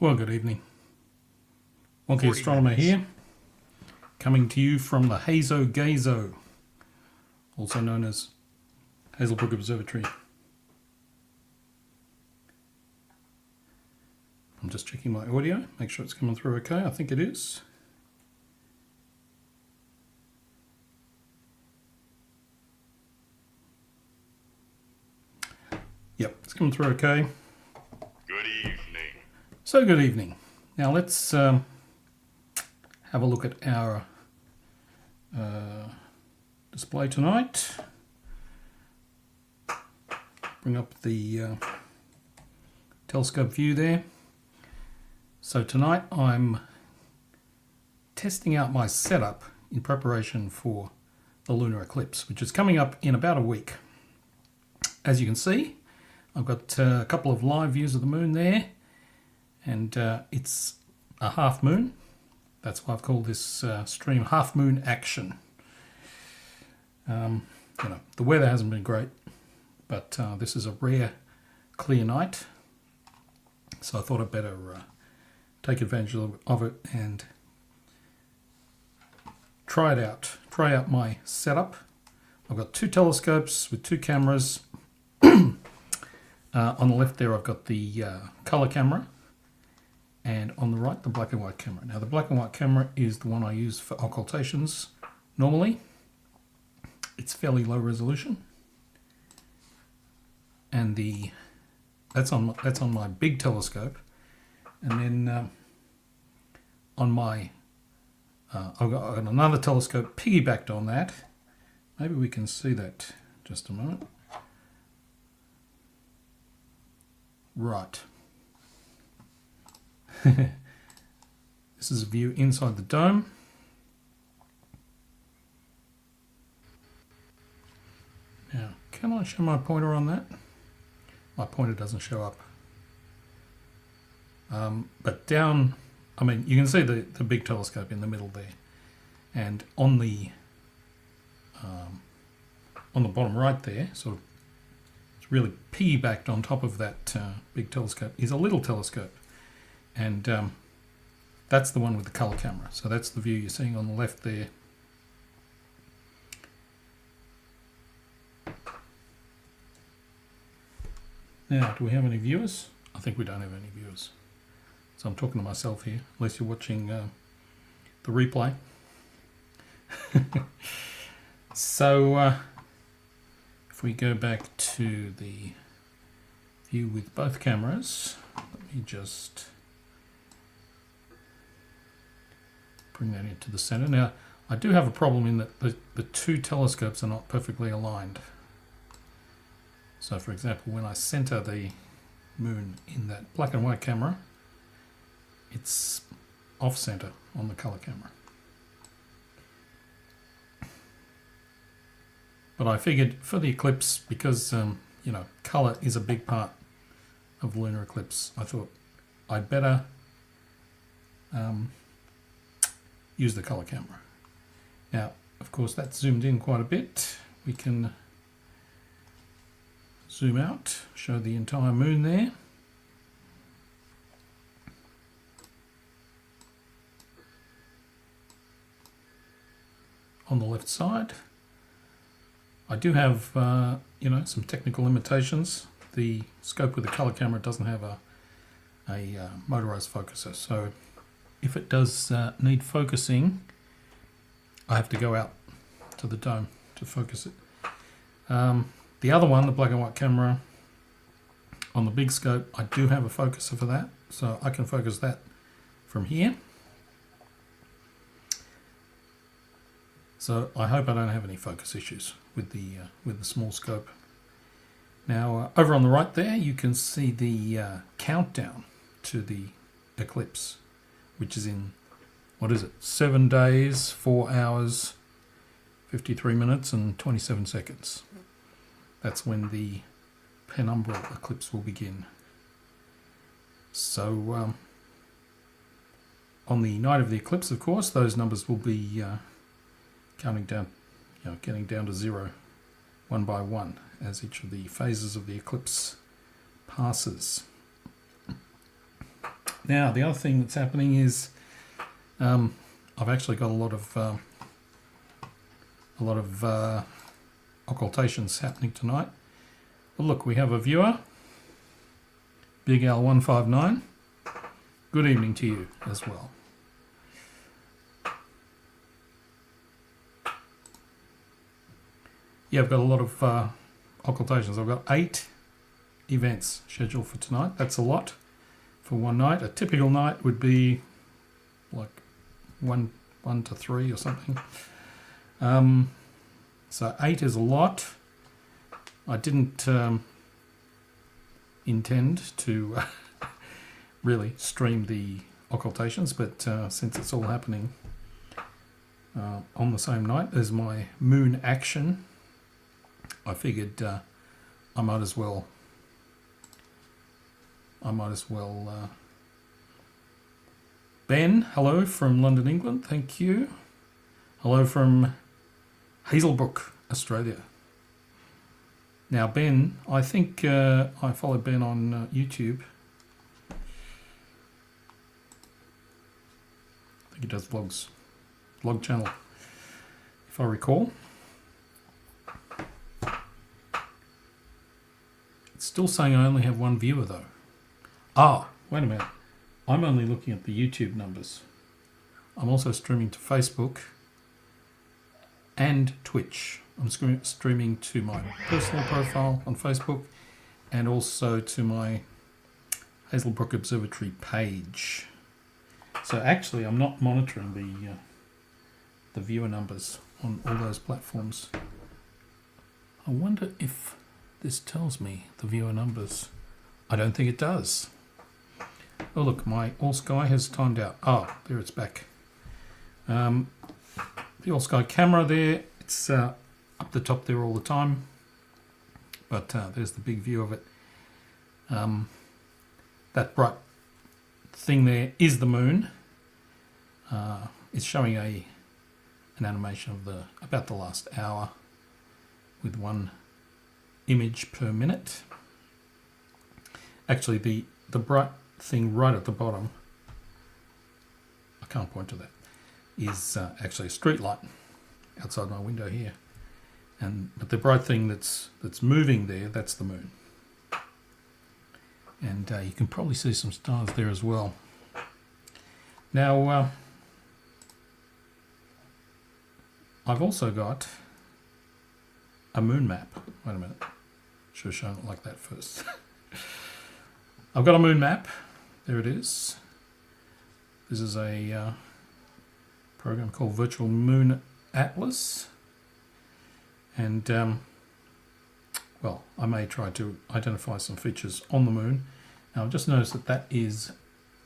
Well, good evening. Wonky Astronomer here, coming to you from the Hazo Gazo, also known as Hazelbrook Observatory. I'm just checking my audio, make sure it's coming through okay. I think it is. Yep, it's coming through okay. Good evening. So good evening. Now let's have a look at our display tonight. Bring up the telescope view there. So tonight I'm testing out my setup in preparation for the lunar eclipse, which is coming up in about a week. As you can see, I've got a couple of live views of the moon there, and it's a half moon. That's why I've called this stream Half Moon Action. The weather hasn't been great, but this is a rare clear night, so I thought I'd better take advantage of it and try it out. Try out my setup. I've got two telescopes with two cameras. On the left there I've got the colour camera, and on the right the black and white camera. Now the black and white camera is the one I use for occultations normally. It's fairly low resolution, and that's on my big telescope. And then on my I've got another telescope piggybacked on that. Maybe we can see that just a moment. Right. This is a view inside the dome. Now, can I show my pointer on that? My pointer doesn't show up. But down, I mean, you can see the big telescope in the middle there. And on the bottom right there, sort of, it's really piggybacked on top of that big telescope, is a little telescope. And that's the one with the colour camera. So that's the view you're seeing on the left there. Now, do we have any viewers? I think we don't have any viewers. So I'm talking to myself here, unless you're watching the replay. So if we go back to the view with both cameras, let me just bring that into the center. Now, I do have a problem in that the two telescopes are not perfectly aligned. So, for example, when I center the moon in that black and white camera, it's off-center on the color camera. But I figured for the eclipse, because color is a big part of the lunar eclipse, I thought I'd better use the color camera. Now, of course, that's zoomed in quite a bit. We can zoom out, show the entire moon there. On the left side, I do have some technical limitations. The scope with the color camera doesn't have a motorized focuser, so if it does need focusing, I have to go out to the dome to focus it. The other one, the black and white camera, on the big scope, I do have a focuser for that, so I can focus that from here. So I hope I don't have any focus issues with the small scope. Now over on the right there, you can see the countdown to the eclipse, which is in, 7 days, 4 hours, 53 minutes and 27 seconds. That's when the penumbral eclipse will begin. So on the night of the eclipse, of course, those numbers will be counting down, getting down to zero, one by one, as each of the phases of the eclipse passes. Now, the other thing that's happening is I've actually got a lot of occultations happening tonight. But look, we have a viewer, Big L159. Good evening to you as well. Yeah, I've got a lot of occultations. I've got 8 events scheduled for tonight. That's a lot for one night. A typical night would be like one to 3 or something. So 8 is a lot. I didn't intend to really stream the occultations, but since it's all happening on the same night as my moon action, I figured I might as well Ben, hello from London, England. Thank you. Hello from Hazelbrook, Australia. Now, Ben, I think I follow Ben on YouTube. I think he does vlogs, vlog channel, if I recall. It's still saying I only have one viewer though. Ah, wait a minute. I'm only looking at the YouTube numbers. I'm also streaming to Facebook and Twitch. I'm streaming to my personal profile on Facebook and also to my Hazelbrook Observatory page. So actually I'm not monitoring the viewer numbers on all those platforms. I wonder if this tells me the viewer numbers. I don't think it does. Oh look, my All Sky has timed out. Oh, there it's back. The All Sky camera there, it's up the top there all the time. But there's the big view of it. That bright thing there is the moon. It's showing an animation of about the last hour with one image per minute. Actually, the bright thing right at the bottom, I can't point to that, is actually a street light outside my window here. But the bright thing that's moving there, that's the moon. And you can probably see some stars there as well. Now, I've also got a moon map. Wait a minute. Should have shown it like that first. I've got a moon map. There it is. This is a program called Virtual Moon Atlas. And, well, I may try to identify some features on the moon. Now, I've just noticed that is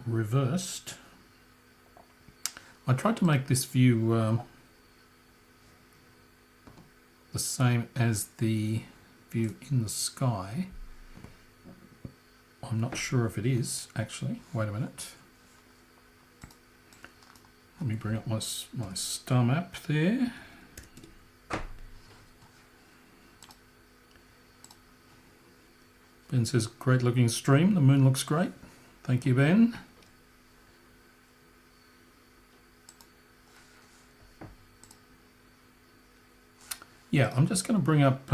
reversed. I tried to make this view the same as the view in the sky. I'm not sure if it is, actually. Wait a minute. Let me bring up my star map there. Ben says, great looking stream. The moon looks great. Thank you, Ben. Yeah, I'm just going to bring up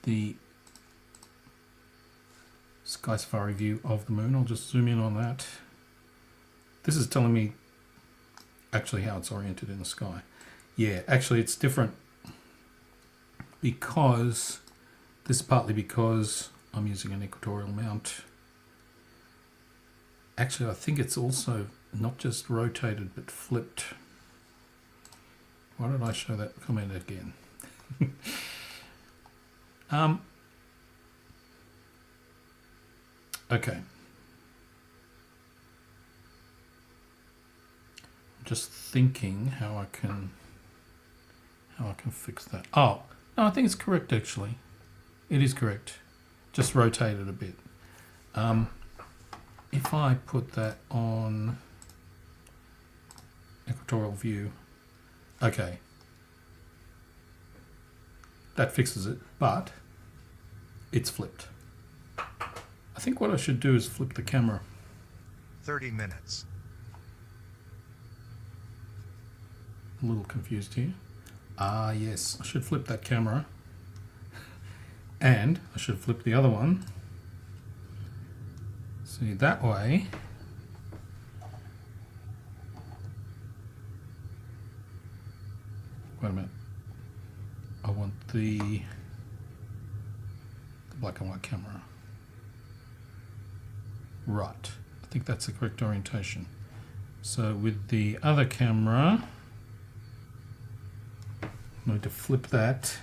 the Sky Safari view of the moon. I'll just zoom in on that. This is telling me actually how it's oriented in the sky. Yeah, actually it's different because this is partly because I'm using an equatorial mount. Actually, I think it's also not just rotated but flipped. Why did I show that comment again? Okay. I'm just thinking how I can fix that. Oh, no, I think it's correct actually. It is correct. Just rotate it a bit. If I put that on equatorial view, okay, that fixes it, but it's flipped. I think what I should do is flip the camera. 30 minutes. A little confused here. Ah, yes, I should flip that camera. And I should flip the other one. See, that way. Wait a minute. I want the black and white camera. Right. I think that's the correct orientation. So with the other camera, I'm going to flip that.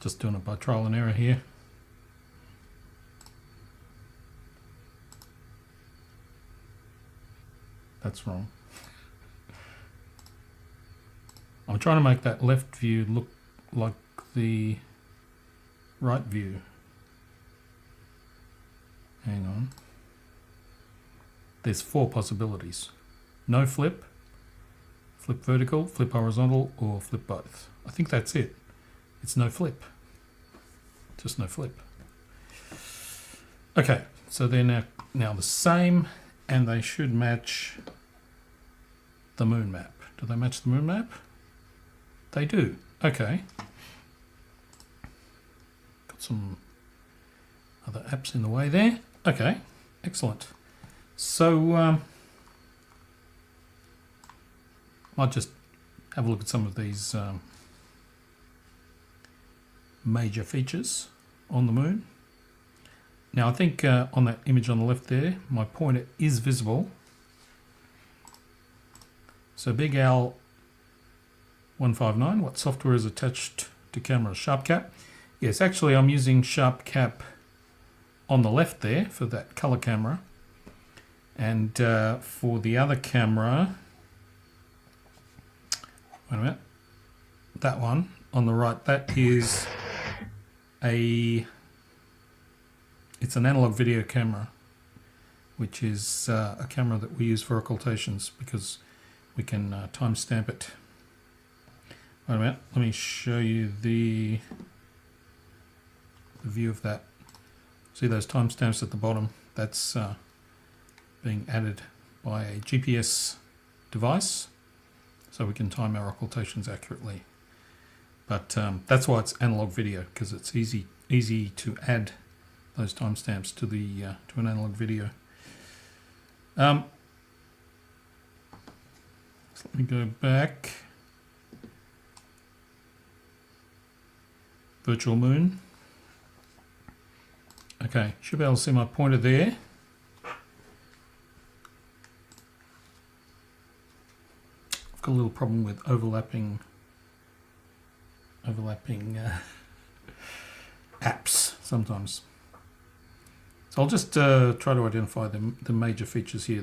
Just doing it by trial and error here. That's wrong. I'm trying to make that left view look like the right view. Hang on. There's 4 possibilities. No flip, flip vertical, flip horizontal, or flip both. I think that's it. It's no flip. Just no flip. Okay, so they're now the same, and they should match the moon map. Do they match the moon map? They do. Okay. Got some other apps in the way there. Okay, excellent. So might just have a look at some of these major features on the moon. Now I think on that image on the left there, my pointer is visible. So Big Al 159, what software is attached to camera? SharpCap? Yes, actually I'm using SharpCap on the left there for that color camera. And for the other camera, wait a minute, that one on the right, that is it's an analog video camera, which is a camera that we use for occultations because we can timestamp it. Wait a minute, let me show you the view of that. See those timestamps at the bottom? That's being added by a GPS device, so we can time our occultations accurately. But that's why it's analog video, because it's easy to add those timestamps to the to an analog video. So let me go back. Virtual moon. Okay, should be able to see my pointer there. I've got a little problem with overlapping apps sometimes. So I'll just try to identify the major features here,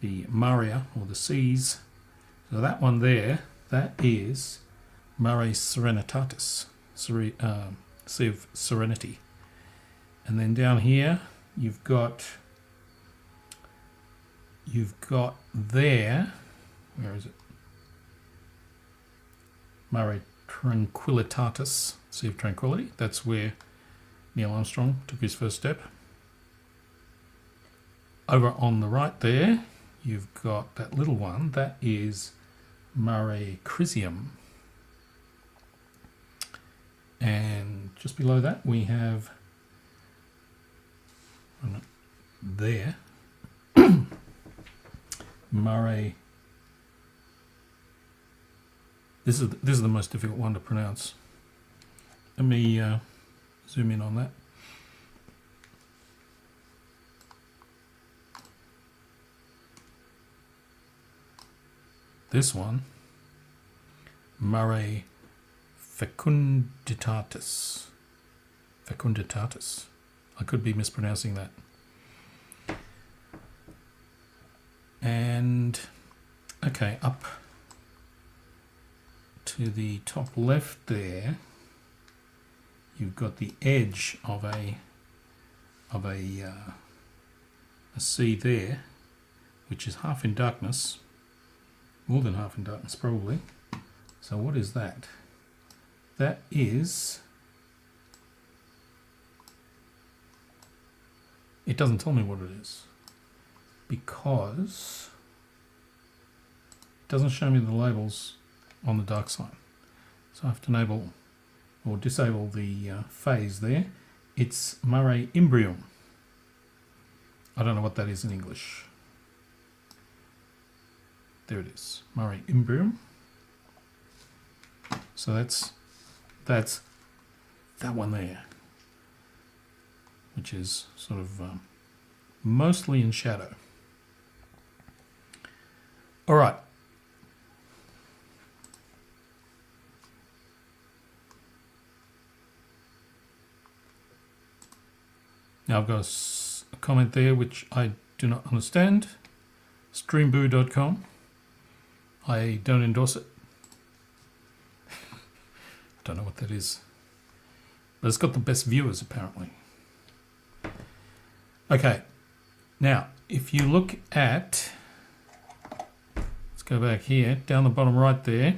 the Maria, or the seas. So that one there, that is Mare Serenitatis, Sea of Serenity. And then down here, you've got there, where is it? Mare Tranquillitatis, Sea of Tranquility. That's where Neil Armstrong took his first step. Over on the right there, you've got that little one. That is Mare Crisium. And just below that, we have there Mare. This is the most difficult one to pronounce. Let me zoom in on that. This one, Mare Fecunditatis. Fecunditatis. I could be mispronouncing that. And okay, up to the top left there, you've got the edge of a sea there, which is half in darkness more than half in darkness probably. So what is that? That is, it doesn't tell me what it is because it doesn't show me the labels on the dark side. So I have to enable or disable the phase there. It's Mare Imbrium. I don't know what that is in English. There it is, Mare Imbrium. So that's that one there, which is sort of mostly in shadow. All right. Now I've got a comment there which I do not understand. Streamboo.com. I don't endorse it. Don't know what that is. But it's got the best viewers apparently. Okay. Now, if you look at, let's go back here, down the bottom right there,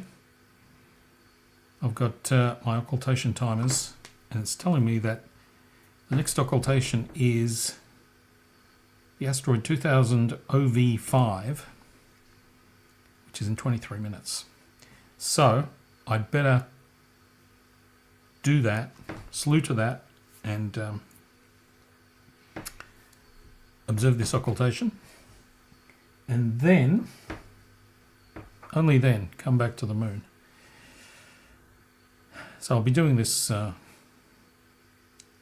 I've got my occultation timers, and it's telling me that the next occultation is the asteroid 2000 OV5, which is in 23 minutes. So I'd better do that, slew to that, and observe this occultation, and then, only then, come back to the moon. So I'll be doing this the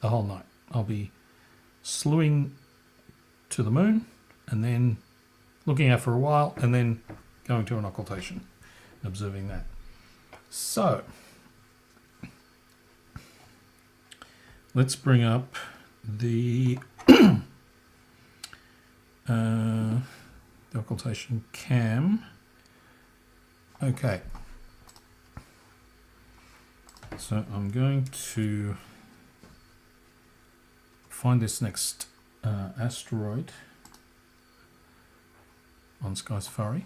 whole night. I'll be slewing to the moon and then looking out for a while and then going to an occultation and observing that. So let's bring up the the occultation cam. Okay. So I'm going to find this next asteroid on Sky Safari.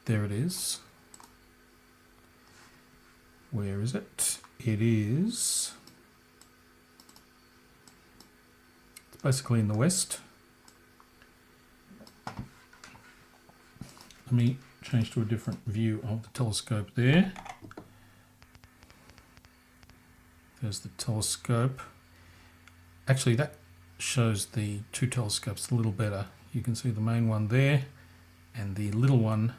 There it is. Where is it? It is, it's basically in the west. Let me change to a different view of the telescope there. There's the telescope. Actually, that shows the two telescopes a little better. You can see the main one there and the little one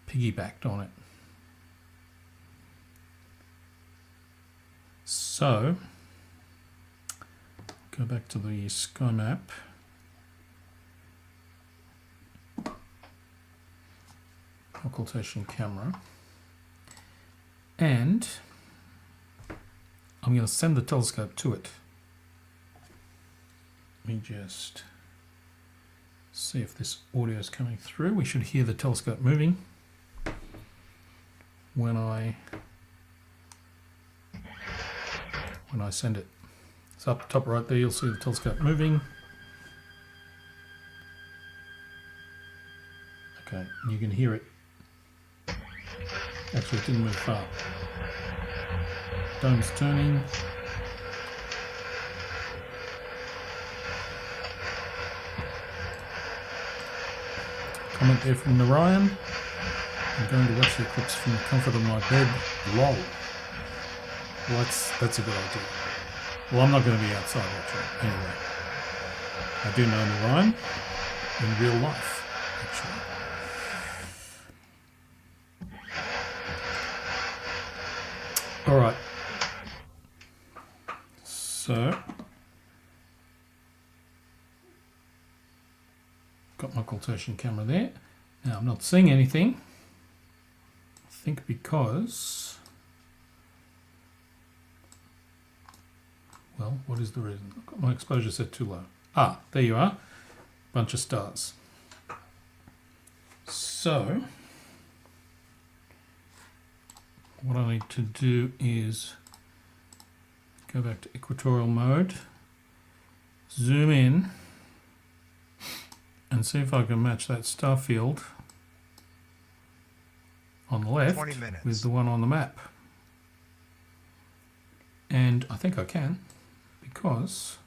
piggybacked on it. So, go back to the sky map. Occultation camera. And I'm going to send the telescope to it. Let me just see if this audio is coming through. We should hear the telescope moving when I send it. So up the top right there, you'll see the telescope moving. Okay, you can hear it. Actually, it didn't move far. Dome's turning. Comment there from Narayan. I'm going to watch the eclipse from the comfort of my bed. Lol. Well, that's a good idea. Well, I'm not going to be outside watching it anyway. I do know Narayan in real life, actually. All right. So, got my occultation camera there. Now I'm not seeing anything. I think because, well, what is the reason? I've got my exposure set too low. Ah, there you are. Bunch of stars. So, what I need to do is go back to equatorial mode, zoom in, and see if I can match that star field on the left 20 minutes. with the one on the map. And I think I can, because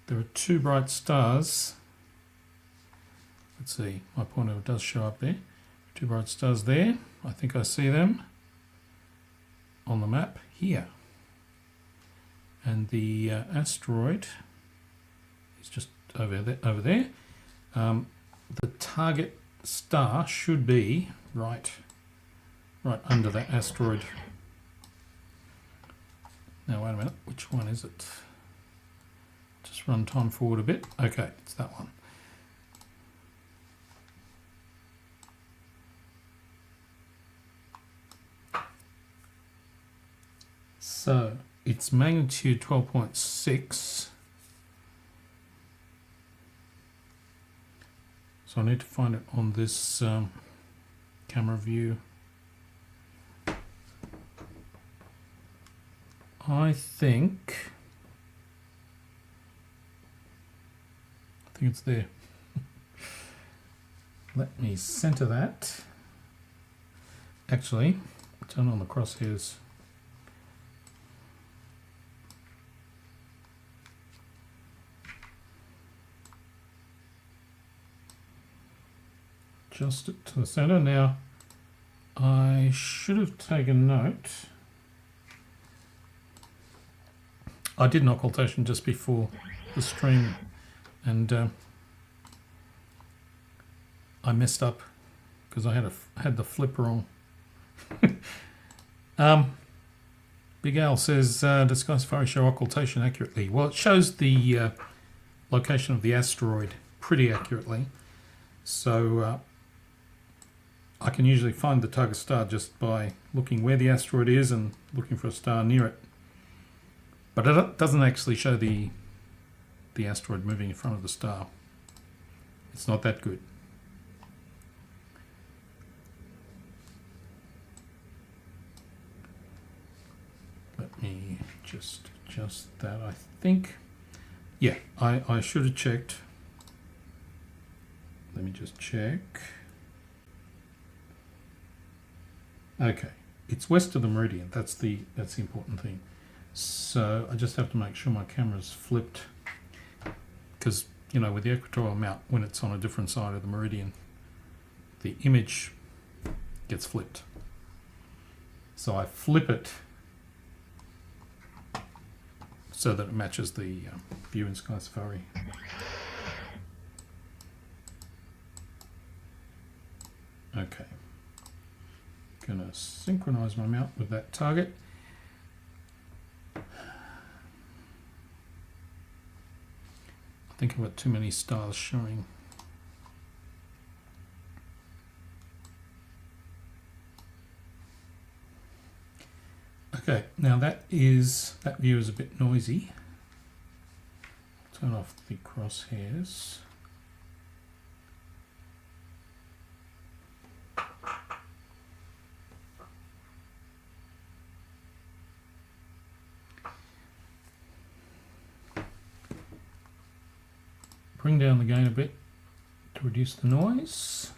there are two bright stars. Let's see, my pointer does show up there. Two bright stars there. I think I see them on the map here. And the asteroid is just over there. The target star should be right under that asteroid. Now wait a minute, which one is it? Just run time forward a bit. Okay, it's that one. So it's magnitude 12.6. So I need to find it on this camera view. I think it's there. Let me center that. Actually, turn on the crosshairs. Adjust it to the center. Now, I should have taken note. I did an occultation just before the stream, and I messed up because I had the flip wrong. Big Al says, does Sky Safari show occultation accurately? Well, it shows the location of the asteroid pretty accurately. So I can usually find the target star just by looking where the asteroid is and looking for a star near it. But it doesn't actually show the asteroid moving in front of the star. It's not that good. Let me just adjust that. I think, yeah, I should have checked. Let me just check. Okay, it's west of the meridian. That's the important thing. So I just have to make sure my camera's flipped, because you know, with the equatorial mount, when it's on a different side of the meridian, the image gets flipped. So I flip it so that it matches the view in Sky Safari. Okay, gonna synchronize my mount with that target. I think I've got too many stars showing. Okay, now that view is a bit noisy. Turn off the crosshairs. Bring down the gain a bit to reduce the noise.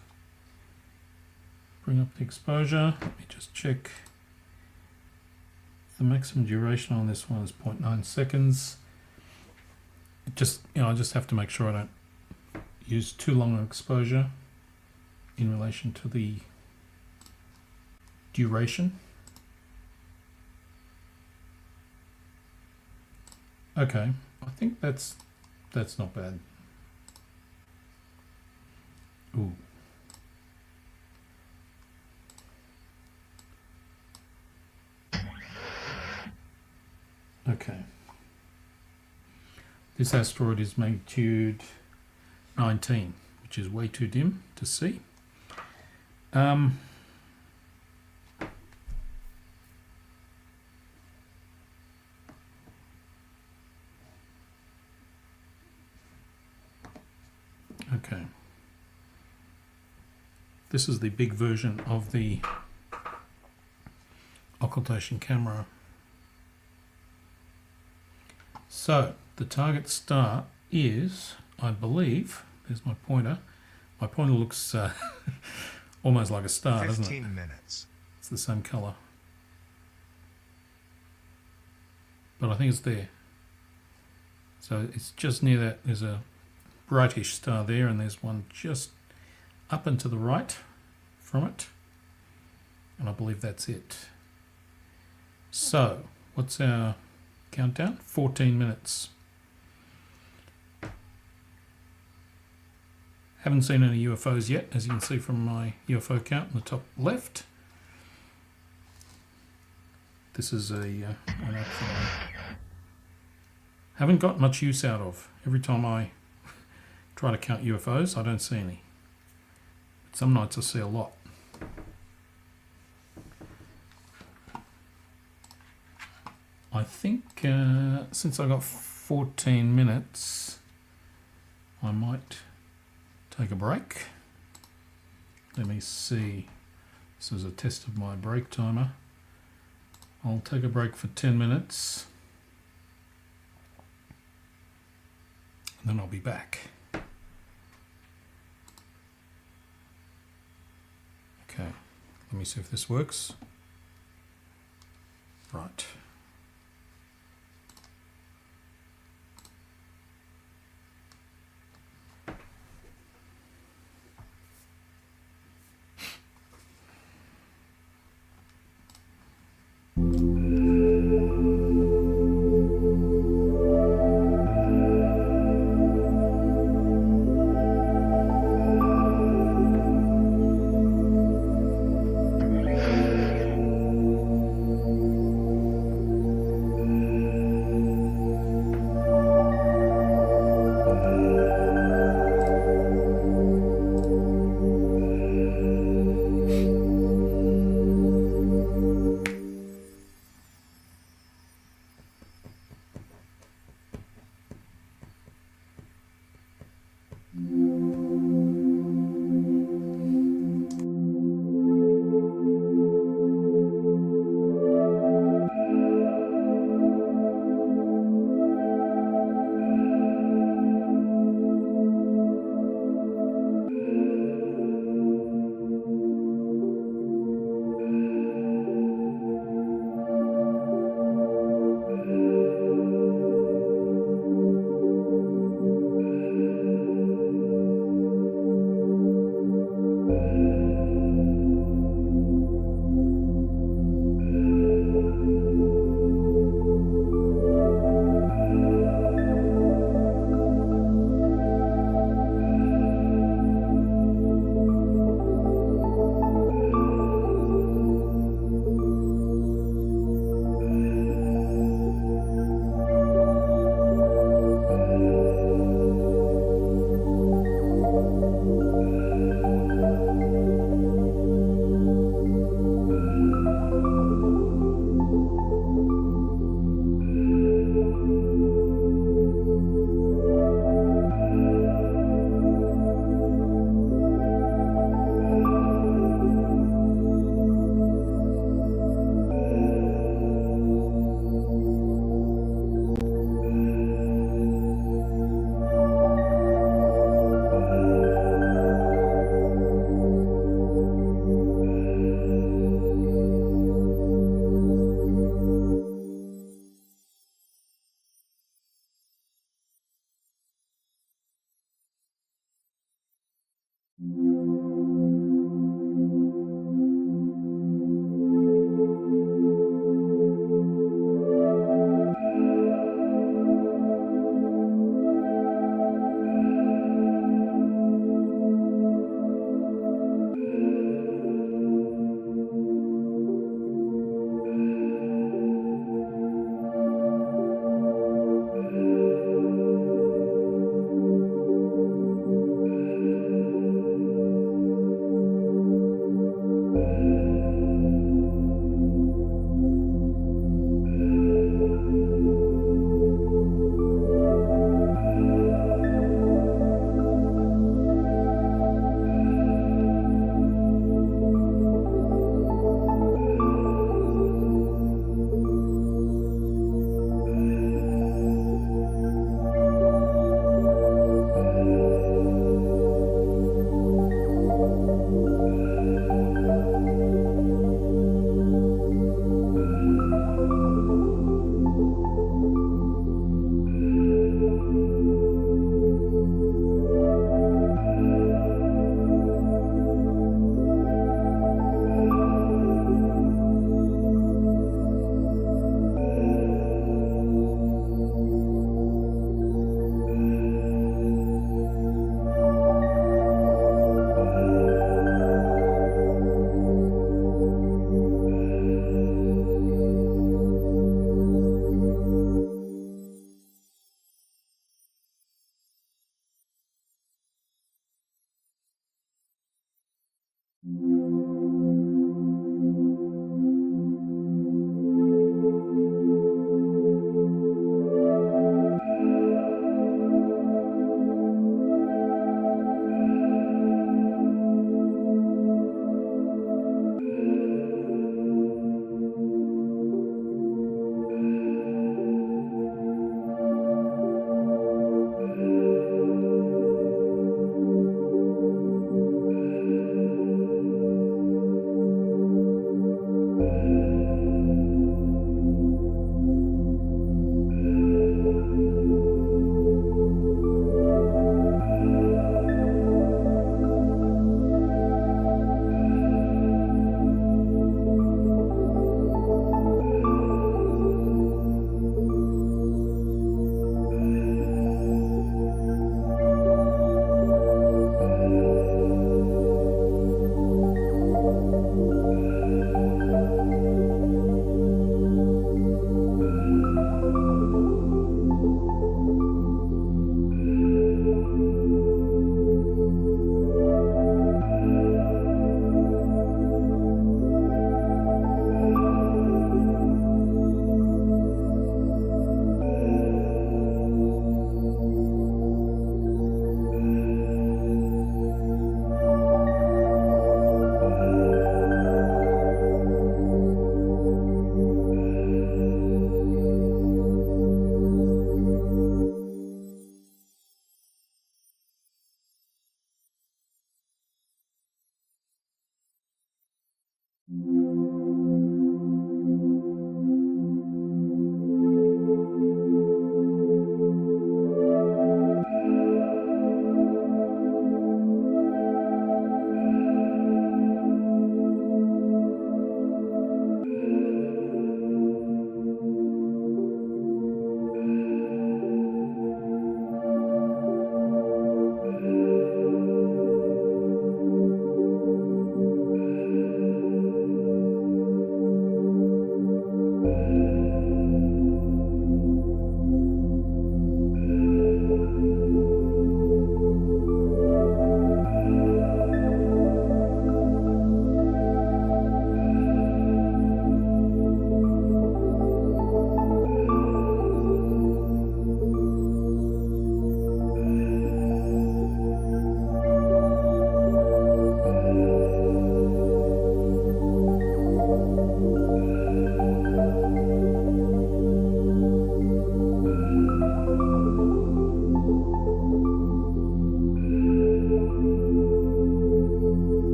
Bring up the exposure. Let me just check. The maximum duration on this one is 0.9 seconds. I just have to make sure I don't use too long an exposure in relation to the duration. Okay, I think that's not bad. Ooh. Okay. This asteroid is magnitude 19, which is way too dim to see. Okay. This is the big version of the occultation camera. So the target star is, I believe, there's my pointer. My pointer looks almost like a star, doesn't it? 15 minutes. It's the same colour. But I think it's there. So it's just near that. There's a brightish star there, and there's one just up and to the right from it. And I believe that's it. So, what's our countdown? 14 minutes. Haven't seen any UFOs yet, as you can see from my UFO count in the top left. This is an app that I haven't got much use out of. Every time I try to count UFOs, I don't see any. But some nights I see a lot. I think since I got 14 minutes, I might take a break. Let me see. This is a test of my break timer. I'll take a break for 10 minutes. And then I'll be back. Okay, let me see if this works. Right.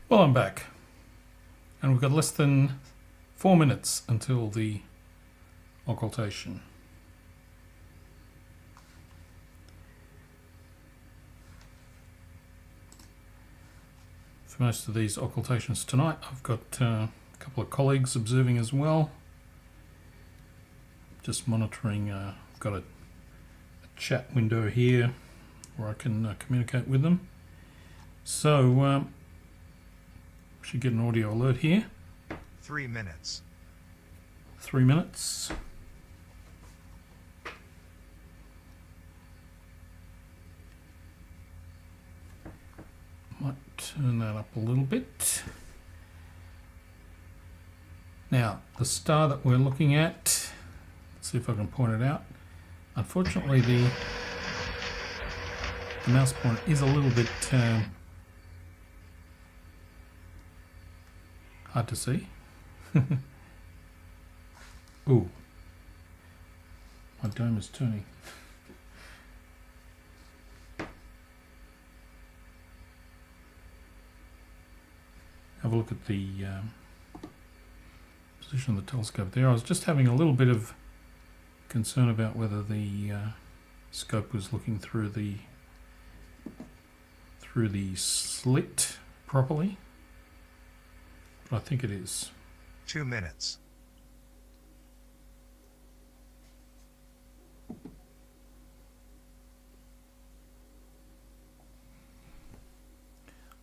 Well, I'm back. And we've got less than 4 minutes until the occultation. For most of these occultations tonight, I've got a couple of colleagues observing as well. Just monitoring. I've got a chat window here where I can communicate with them. So, should get an audio alert here. 3 minutes. 3 minutes. Might turn that up a little bit. Now, the star that we're looking at, let's see if I can point it out. Unfortunately, the mouse pointer is a little bit hard to see. Ooh, my dome is turning. Have a look at the position of the telescope there. I was just having a little bit of concern about whether the scope was looking through the slit properly, but I think it is. 2 minutes.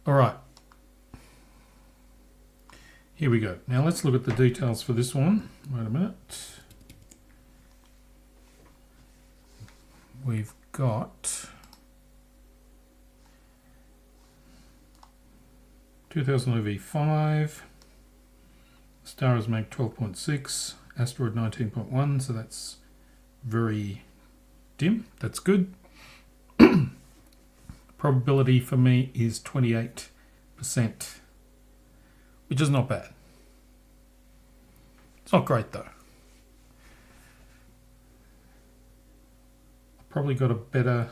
All right. Here we go. Now let's look at the details for this one. Wait a minute. We've got 2000 OV5. Star is Mag 12.6. Asteroid 19.1. So that's very dim. That's good. Probability for me is 28%, which is not bad. It's not great though. Probably got a better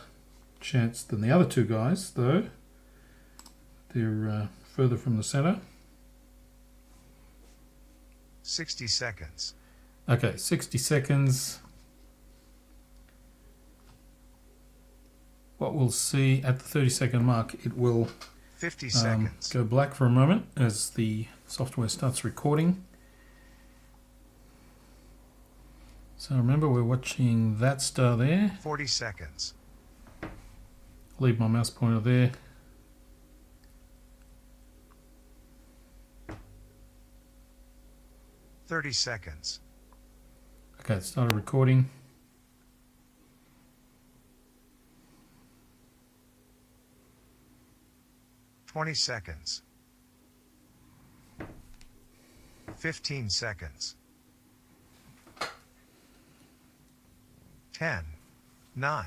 chance than the other two guys though. They're further from the center. 60 seconds. Okay, 60 seconds. What we'll see at the 30-second mark, it will 50 seconds. go black for a moment as the software starts recording. So remember, we're watching that star there. 40 seconds. Leave my mouse pointer there. $30 seconds. Okay, it started recording. $20 seconds. 15 seconds. 10, 9,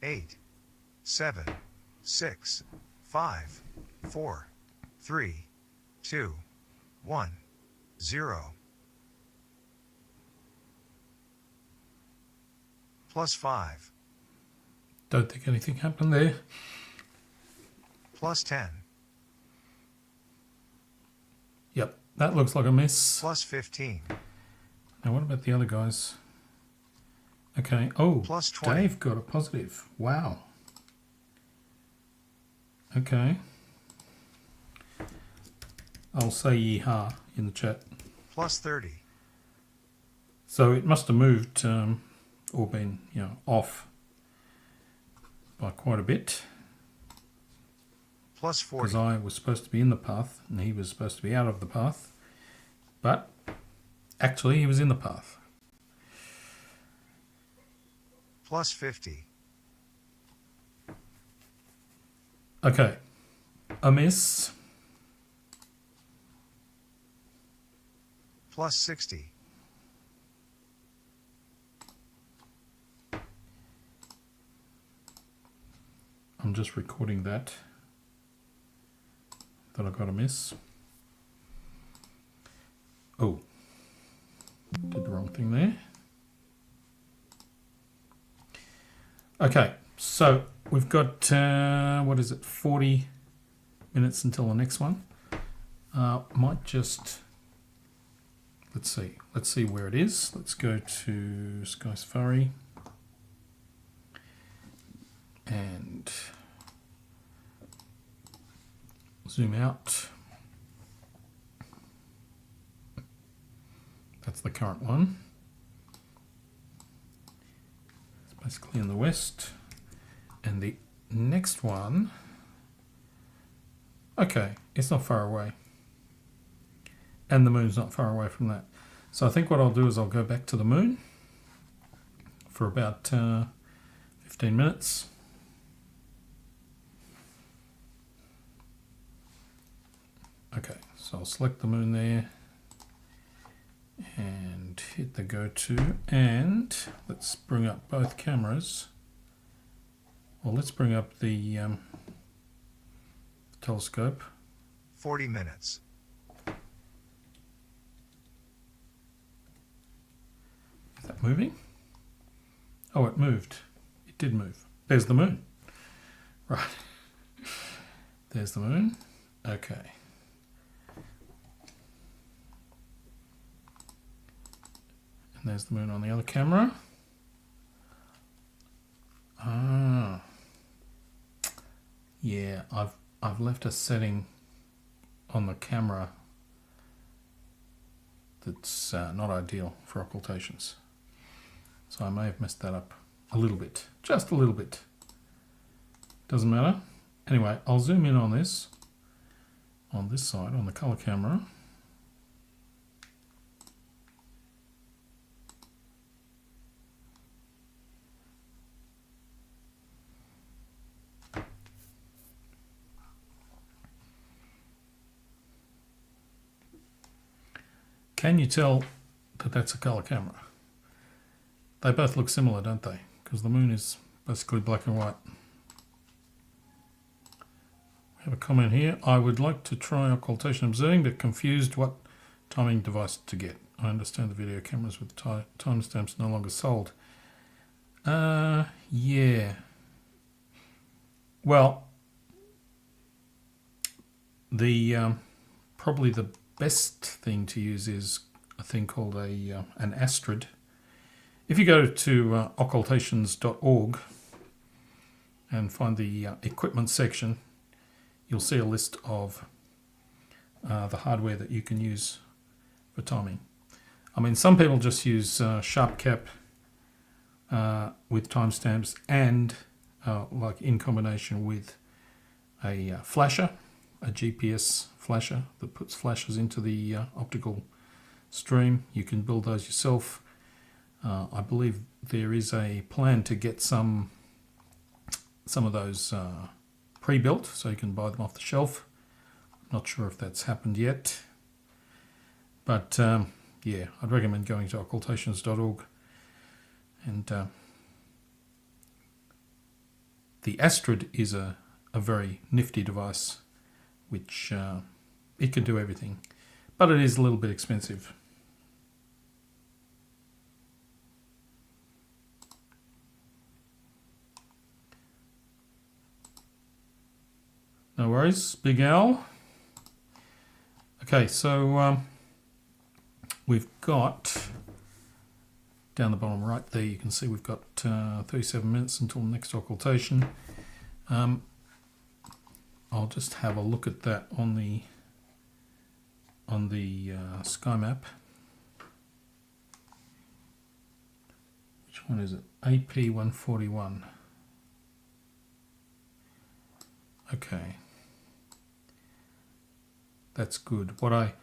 8, 7, 6, 5, 4, 3, 2, 1, 0. +5. Don't think anything happened there. +10. Yep, that looks like a miss. +15. Now what about the other guys? Okay, oh, +20. Dave got a positive. Wow. Okay. I'll say yeehaw in the chat. +30. So it must have moved or been, off by quite a bit. Because +40. I was supposed to be in the path and he was supposed to be out of the path. But actually he was in the path. +50. Okay. A miss. +60. I'm just recording that I got a miss. Oh, did the wrong thing there. Okay, so we've got, 40 minutes until the next one. Might just, let's see where it is. Let's go to Sky Safari and zoom out. That's the current one. It's basically in the west. And the next one, okay, it's not far away. And the moon's not far away from that. So I think what I'll do is I'll go back to the moon for about 15 minutes. Okay, so I'll select the moon there and hit the go to, and let's bring up both cameras. Well, let's bring up the telescope. 40 minutes. Is that moving? Oh, it moved. It did move. There's the moon. Right. There's the moon. Okay. And there's the moon on the other camera. Ah. Yeah, I've left a setting on the camera that's not ideal for occultations. So I may have messed that up a little bit. Just a little bit. Doesn't matter. Anyway, I'll zoom in on this side, on the color camera. Can you tell that that's a color camera? They both look similar, don't they? Because the moon is basically black and white. We have a comment here. I would like to try occultation observing, but confused what timing device to get. I understand the video cameras with timestamps no longer sold. Yeah. Well, the probably the best thing to use is a thing called an Astrid. If you go to occultations.org and find the equipment section, you'll see a list of the hardware that you can use for timing. I mean, some people just use SharpCap with timestamps and like in combination with a flasher, a GPS flasher that puts flashes into the optical stream. You can build those yourself. I believe there is a plan to get some of those pre-built, so you can buy them off the shelf. Not sure if that's happened yet, but yeah, I'd recommend going to occultations.org, and the Astrid is a very nifty device, which it can do everything, but it is a little bit expensive. No worries, Big Al. Okay, so we've got, down the bottom right there, you can see we've got 37 minutes until the next occultation. I'll just have a look at that on the sky map. Which one is it? AP 141. Okay. That's good. What I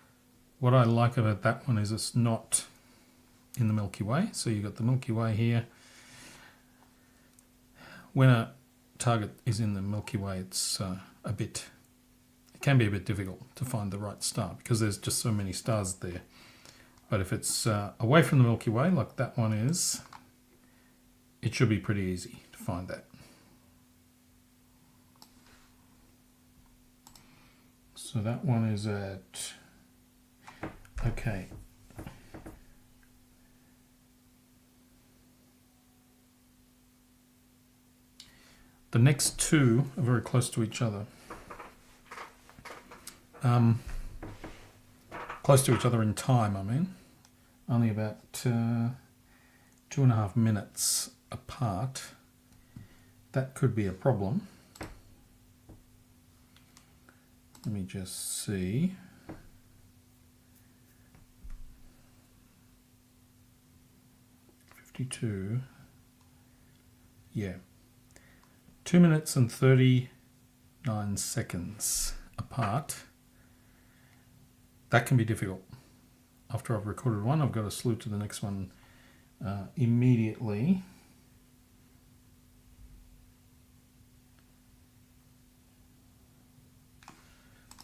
like about that one is it's not in the Milky Way. So you've got the Milky Way here. When a target is in the Milky Way, it's it can be a bit difficult to find the right star because there's just so many stars there. But if it's away from the Milky Way, like that one is, it should be pretty easy to find that. So that one is at, okay. The next two are very close to each other. close to each other in time, I mean. Only about 2.5 minutes apart. That could be a problem. Let me just see. '52. Yeah. 2 minutes and 39 seconds apart. That can be difficult. After I've recorded one, I've got to slew to the next one immediately.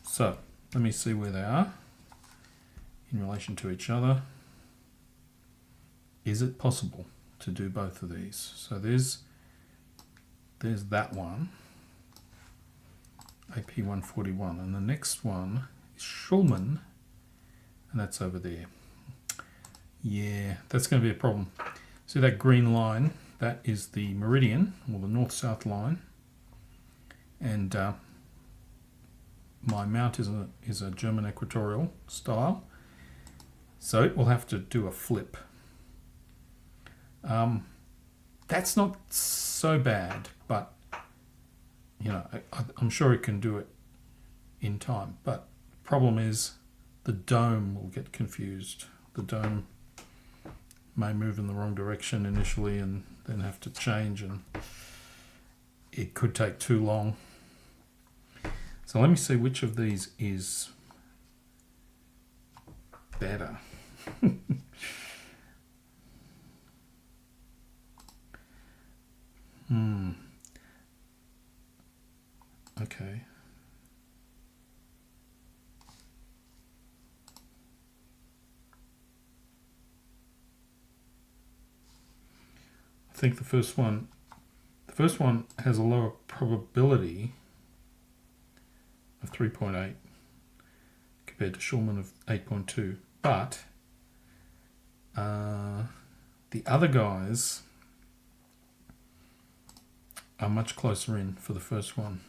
So, let me see where they are in relation to each other. Is it possible to do both of these? So there's that one, AP 141, and the next one is Schulman, and that's over there. Yeah, that's going to be a problem. See that green line? That is the meridian, or the north-south line, and my mount is a German equatorial style, so it will have to do a flip. That's not so bad, but you know, I'm sure it can do it in time. But the problem is the dome will get confused. The dome may move in the wrong direction initially and then have to change, and it could take too long. So let me see which of these is better. Okay. I think the first one has a lower probability of 3.8 compared to Schulman of 8.2, but the other guys are much closer in for the first one.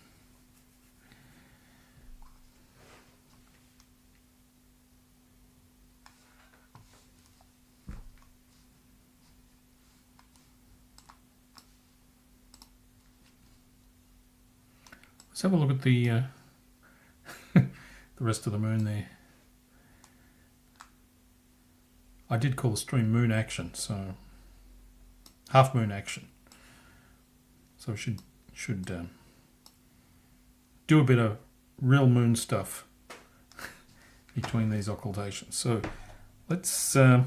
Let's have a look at the the rest of the moon there. I did call the stream moon action, so half moon action. So we should do a bit of real moon stuff between these occultations. So let's I'll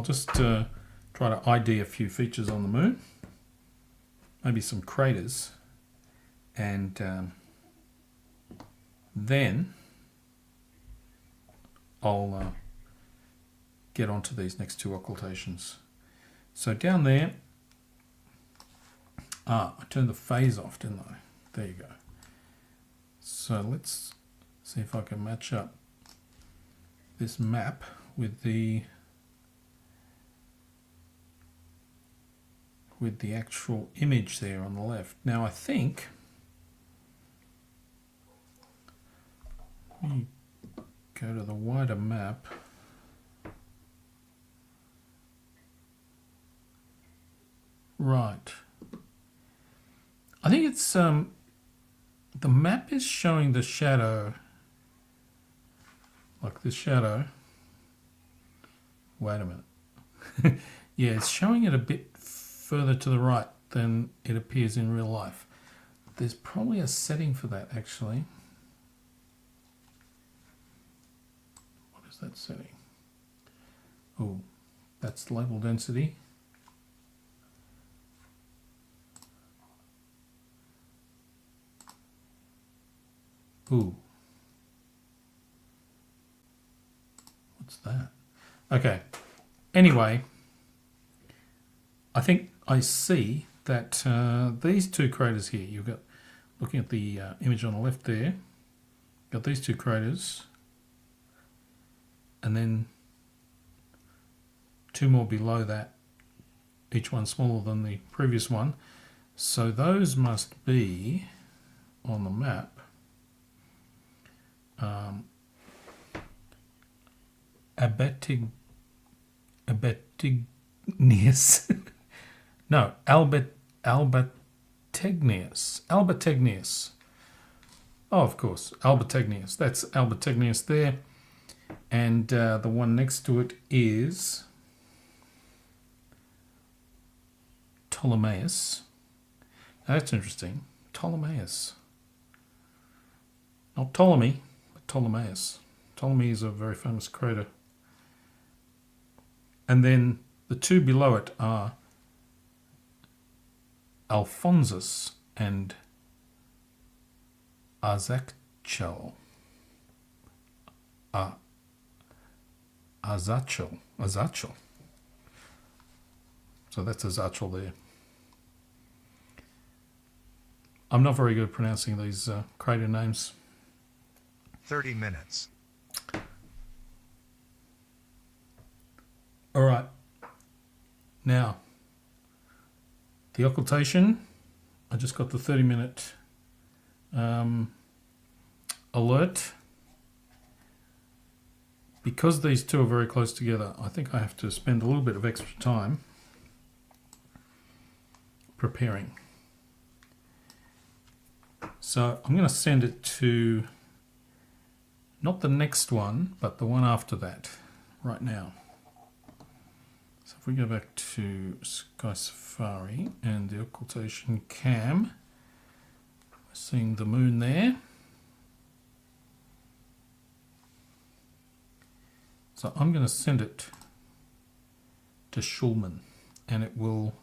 just try to ID a few features on the moon, maybe some craters, and then I'll get onto these next two occultations. So down there, I turned the phase off, didn't I? There you go. So let's see if I can match up this map with the actual image there on the left. Now I think, let me go to the wider map. Right. I think it's the map is showing the shadow, like this shadow. Wait a minute. Yeah, it's showing it a bit further to the right than it appears in real life. There's probably a setting for that, actually. What is that setting? Oh, that's label density. Ooh. What's that? Okay. Anyway, I think I see that these two craters here, you've got, looking at the image on the left there, got these two craters, and then two more below that, each one smaller than the previous one. So those must be on the map. Albategnius. No, Albategnius. Oh, of course, Albategnius. That's Albategnius there. And the one next to it is Ptolemaeus. Now, that's interesting. Ptolemaeus. Not Ptolemy, but Ptolemaeus. Ptolemy is a very famous crater. And then the two below it are Alphonsus and Azachel. Azachel. So that's Azachel there. I'm not very good at pronouncing these crater names. 30 minutes. All right. Now, the occultation, I just got the 30-minute alert. Because these two are very close together, I think I have to spend a little bit of extra time preparing. So I'm going to send it to not the next one, but the one after that right now. So if we go back to Sky Safari and the occultation cam, we're seeing the moon there. So I'm going to send it to Schulman, and it will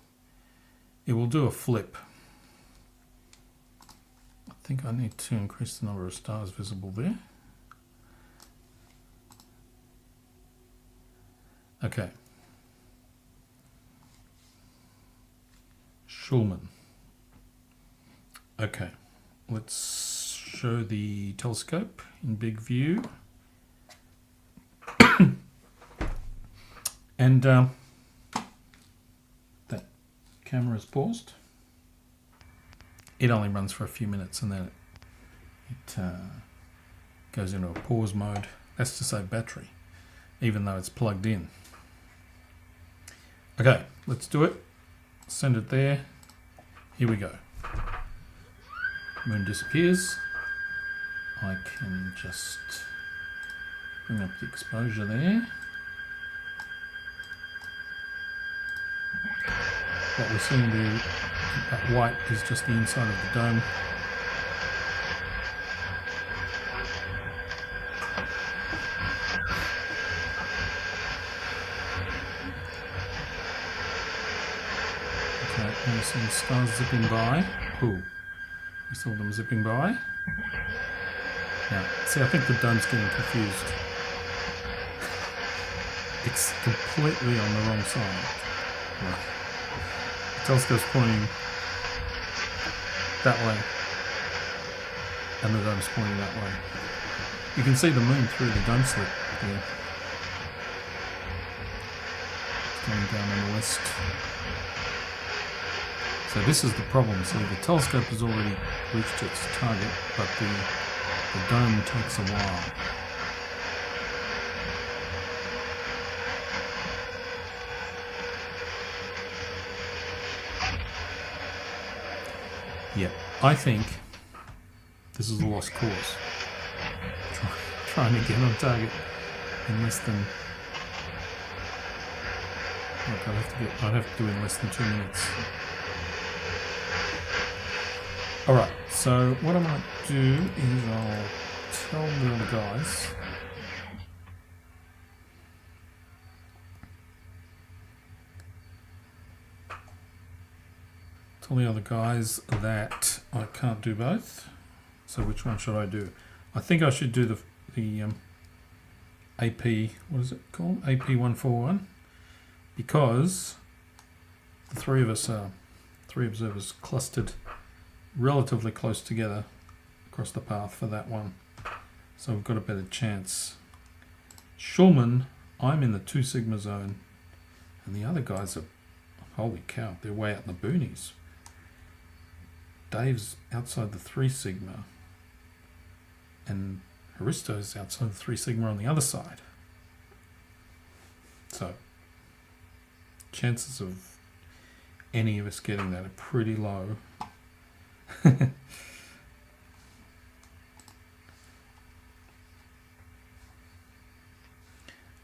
do a flip. I think I need to increase the number of stars visible there. Okay. Schulman. Okay. Let's show the telescope in big view. And that camera is paused. It only runs for a few minutes and then it goes into a pause mode. That's to save battery, even though it's plugged in. Okay, let's do it. Send it there. Here we go. Moon disappears. I can just bring up the exposure there. What we're seeing there, that white, is just the inside of the dome. Okay, and we're seeing stars zipping by. Ooh, we saw them zipping by. Now, see, I think the dome's getting confused. It's completely on the wrong side. Right. The telescope's pointing that way, and the dome's pointing that way. You can see the moon through the dome slit there. It's going down in the west. So this is the problem. See, the telescope has already reached its target, but the dome takes a while. Yeah, I think this is a lost cause. Trying to get on target in less than... Look, I'd have to do it in less than 2 minutes. Alright, so what I might do is I'll tell the other guys that I can't do both. So which one should I do? I think I should do the AP, what is it called? AP141, because the three observers clustered relatively close together across the path for that one. So we've got a better chance. Schulman, I'm in the 2 sigma zone, and the other guys are, holy cow, they're way out in the boonies. Dave's outside the 3 sigma, and Haristo's outside the 3 sigma on the other side. So chances of any of us getting that are pretty low.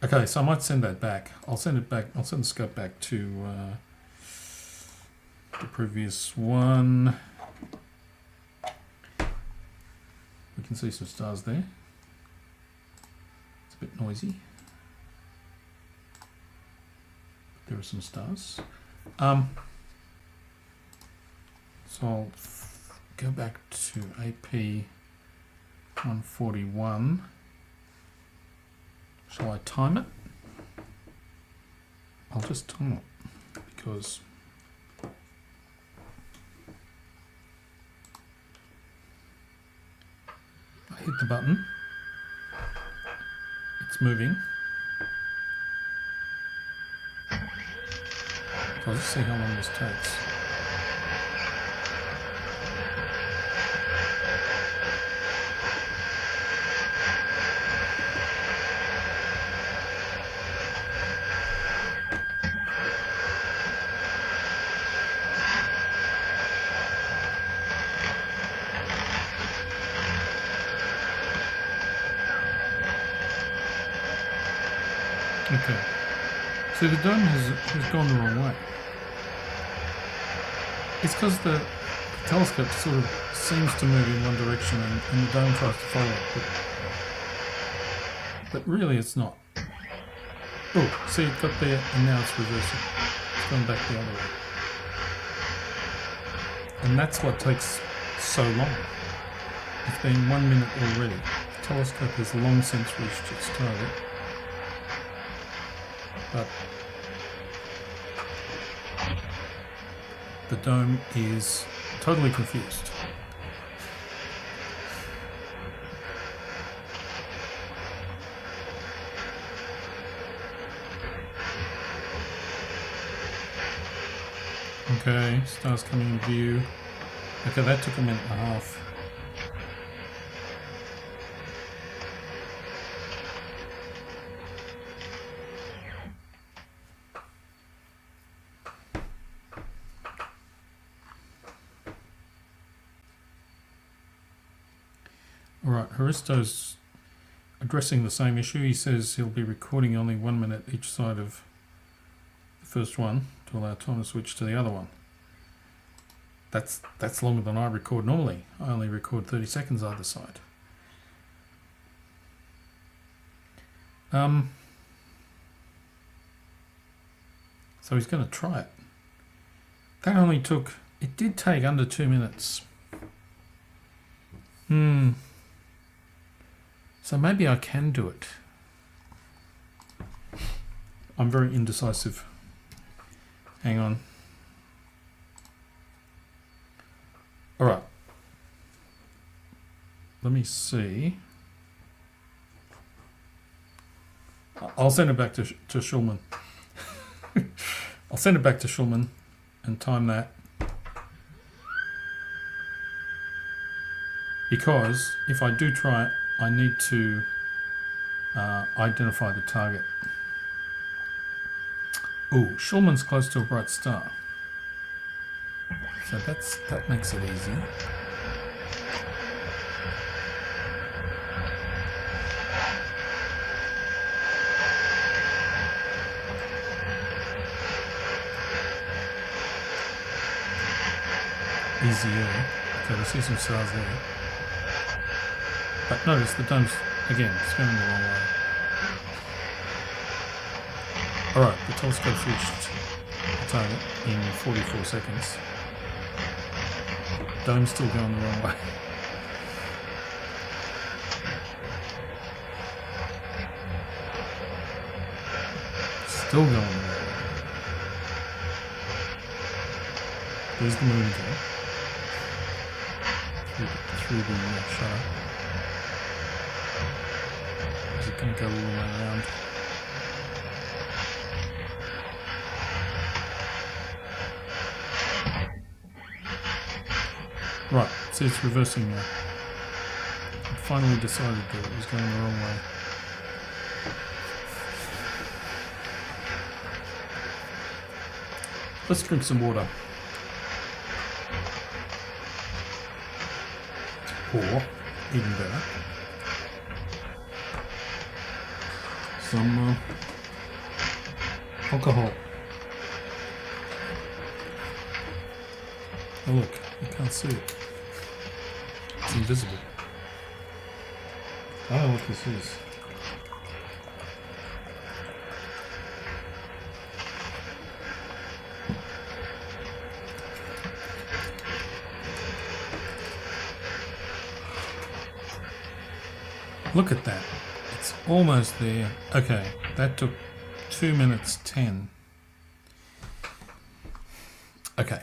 Okay, so I might send that back. I'll send it back. I'll send the scope back to the previous one. We can see some stars there. It's a bit noisy. There are some stars. So I'll go back to AP 141. Shall I time it? I'll just time it because I hit the button. It's moving. So I'll just see how long this takes. Okay, so the dome has gone the wrong way. It's because the telescope sort of seems to move in one direction and the dome tries to follow it, but really it's not. Oh, see it got there and now it's reversing. It's going back the other way. And that's what takes so long. It's been 1 minute already. The telescope has long since reached its target. But the dome is totally confused. Okay, stars coming in view. Okay, that took a minute and a half. Alright, Haristo's addressing the same issue. He says he'll be recording only 1 minute each side of the first one to allow time to switch to the other one. That's longer than I record normally. I only record 30 seconds either side. So he's going to try it. That only took, it did take under 2 minutes. So maybe I can do it. I'm very indecisive. Hang on. All right. Let me see. I'll send it back to Schulman. I'll send it back to Schulman and time that. Because if I do try it, I need to identify the target. Ooh, Schulman's close to a bright star. So that makes it easy. Easier. Okay, we see some stars there. But notice the dome's, again, it's going the wrong way. Alright, the telescope's reached the target in 44 seconds. Dome's still going the wrong way. Still going the wrong way. There's the moon again. Through the shutter. Is it going to go all the way around? Right, so it's reversing now. It finally decided that it was going the wrong way. Let's drink some water. Or, even better, some alcohol. Oh look, you can't see it. It's invisible. I don't know what this is. Look at that. It's almost there. Okay, that took 2 minutes 10. Okay.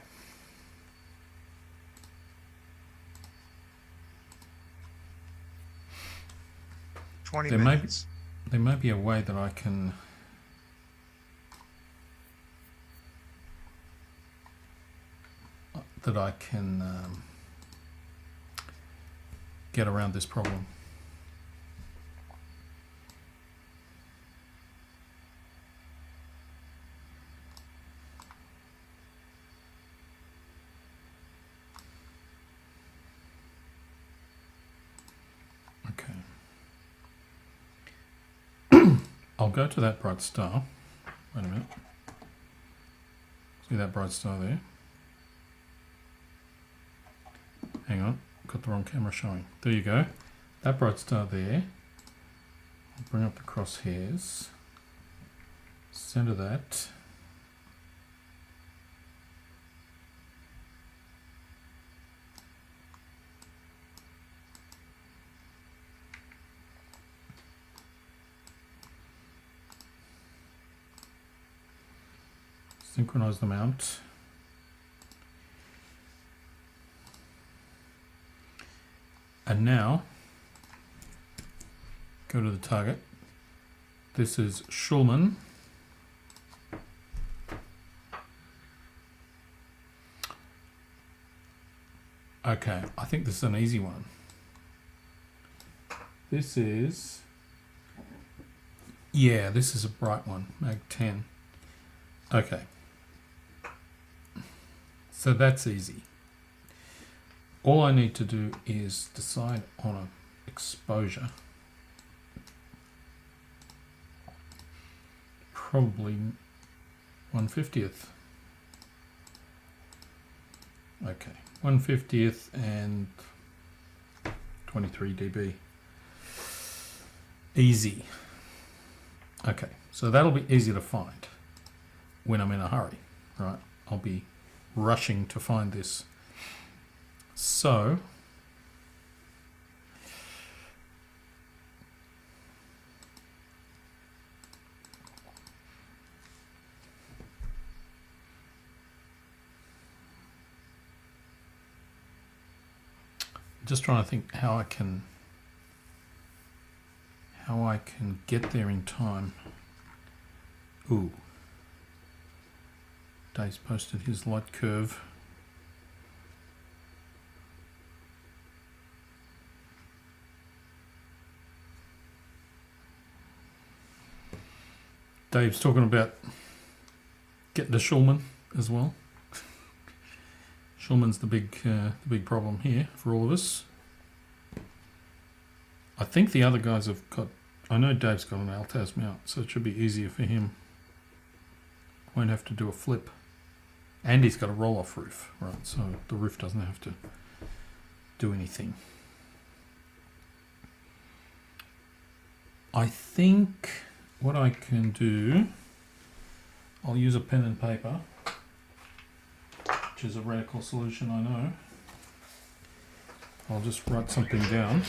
Twenty There minutes. There may be a way that I can get around this problem. Okay. I'll go to that bright star. Wait a minute. See that bright star there? Hang on, got the wrong camera showing. There you go. That bright star there. I'll bring up the crosshairs. Center that. Synchronize them out. And now, go to the target. This is Schulman. Okay, I think this is an easy one. This is, yeah, this is a bright one, mag 10. Okay. So that's easy. All I need to do is decide on an exposure. Probably 1/50th. Okay, 1/50th and 23 dB. Easy. Okay, so that'll be easy to find when I'm in a hurry, right? I'll be rushing to find this. So, just trying to think how I can get there in time. Ooh. Dave's posted his light curve. Dave's talking about getting to Schulman as well. Schulman's the big problem here for all of us. I think the other guys have got. I know Dave's got an Altaz mount, so it should be easier for him. Won't have to do a flip, and he's got a roll-off roof, right? So the roof doesn't have to do anything. I think what I can do, I'll use a pen and paper, which is a radical solution, I know. I'll just write something down.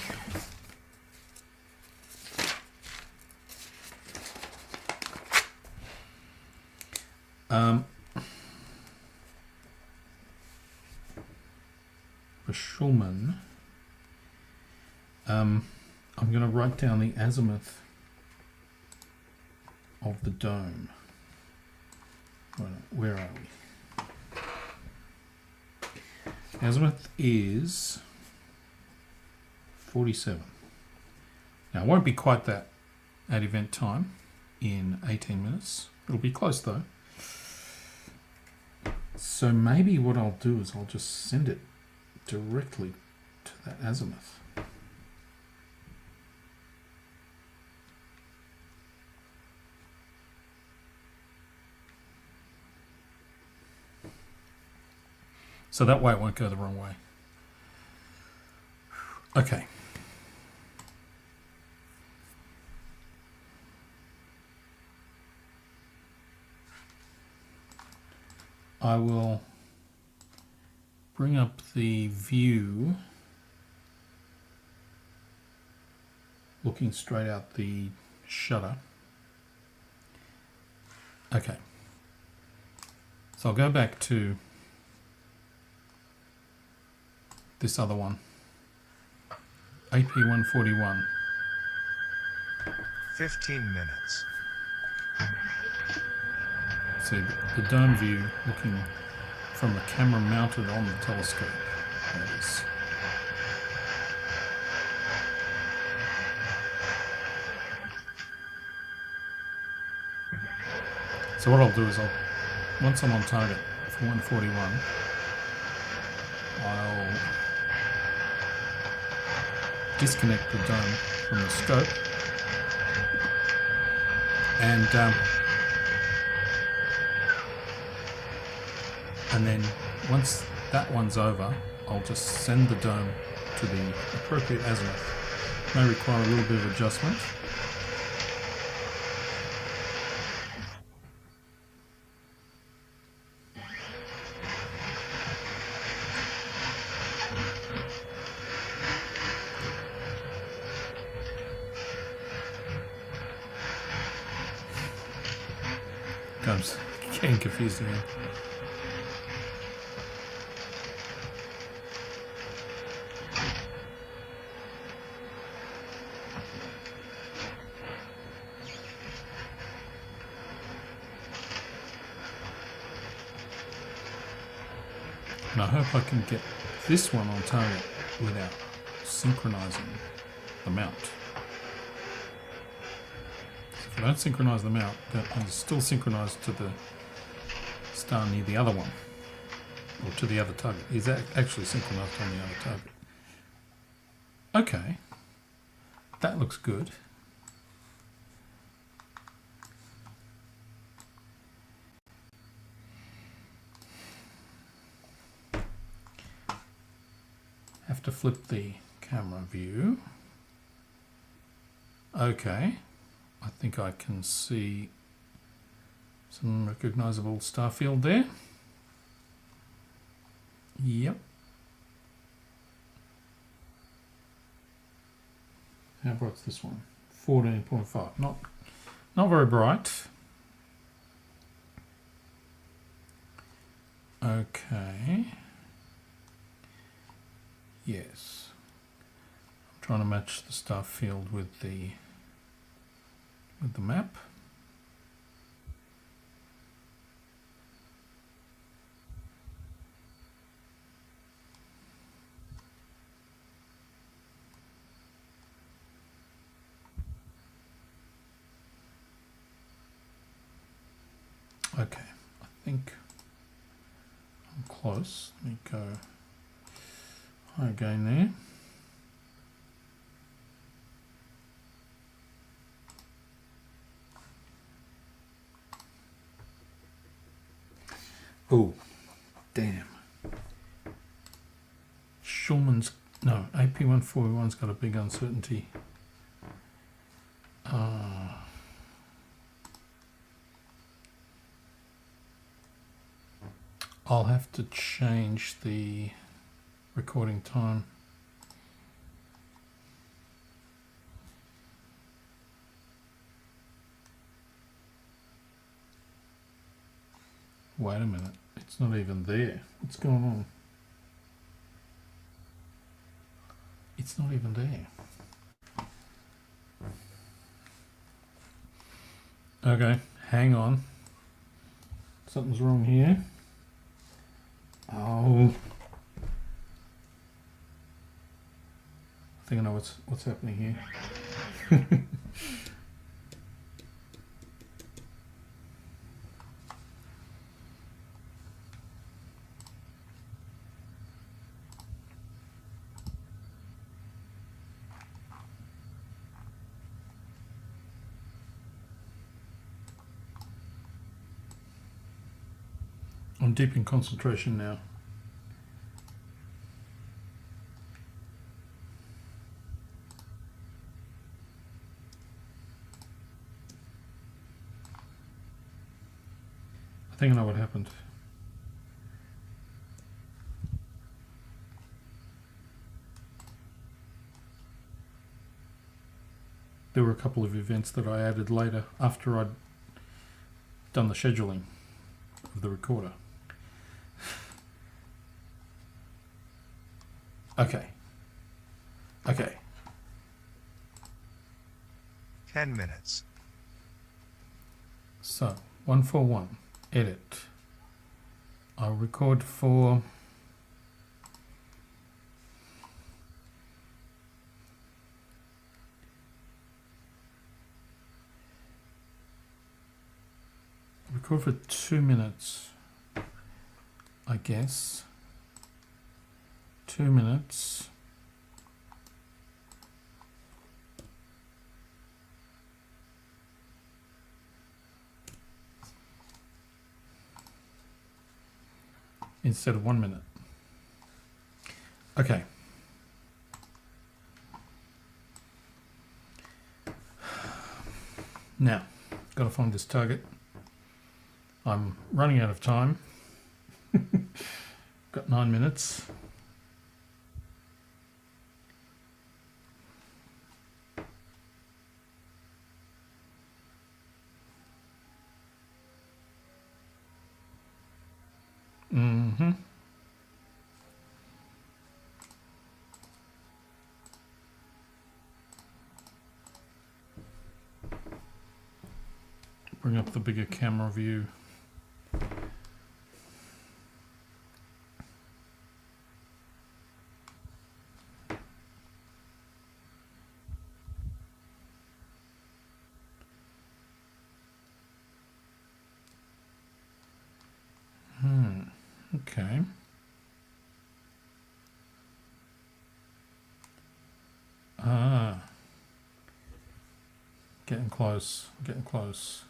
For Schulman, I'm going to write down the azimuth of the dome. Where are we? Azimuth is 47. Now, it won't be quite that at event time in 18 minutes. It'll be close though. So maybe what I'll do is I'll just send it directly to that azimuth. So that way it won't go the wrong way. Okay. I will bring up the view looking straight out the shutter. Okay. So I'll go back to this other one, AP141. 15 minutes. See the dome view looking from a camera mounted on the telescope. There it is. So what I'll do is once I'm on target for 141, I'll disconnect the dome from the scope and then once that one's over, I'll just send the dome to the appropriate azimuth. May require a little bit of adjustment. Comes getting confused again. And I hope I can get this one on target without synchronizing the mount. If I don't synchronize the mount, then I'm still synchronized to the star near the other one, or to the other target. Is that actually synchronized on the other target? Okay, that looks good. Have to flip the camera view. Okay, I think I can see some recognizable star field there. Yep. How bright's this one? 14.5. Not very bright. Okay. Yes. I'm trying to match the star field with the map. Okay, I think I'm close. Let me go high again there. Oh, damn. Schulman's, no, AP141's got a big uncertainty. I'll have to change the recording time. Wait a minute, it's not even there. What's going on? It's not even there. Okay, hang on. Something's wrong here. Oh. I think I know what's happening here. I'm deep in concentration now. I think I know what happened. There were a couple of events that I added later after I'd done the scheduling of the recorder. Okay. 10 minutes. So, 141, edit. I'll record for record for 2 minutes, I guess. 2 minutes. Instead of 1 minute. Okay. Now, got to find this target. I'm running out of time. Got 9 minutes. Mm-hmm. Bring up the bigger camera view. Okay. Getting close, getting close.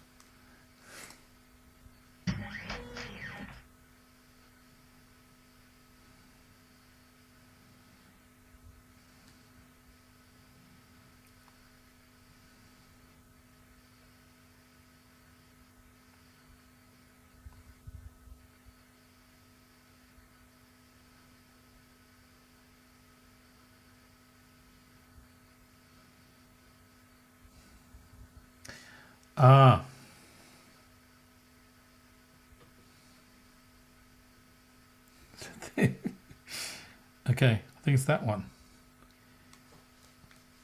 Okay, I think it's that one.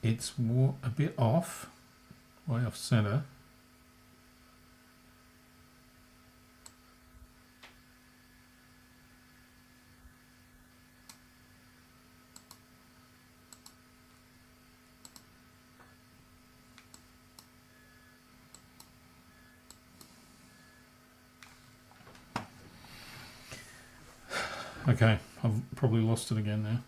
It's a bit off, way off center. Okay, I've probably lost it again now.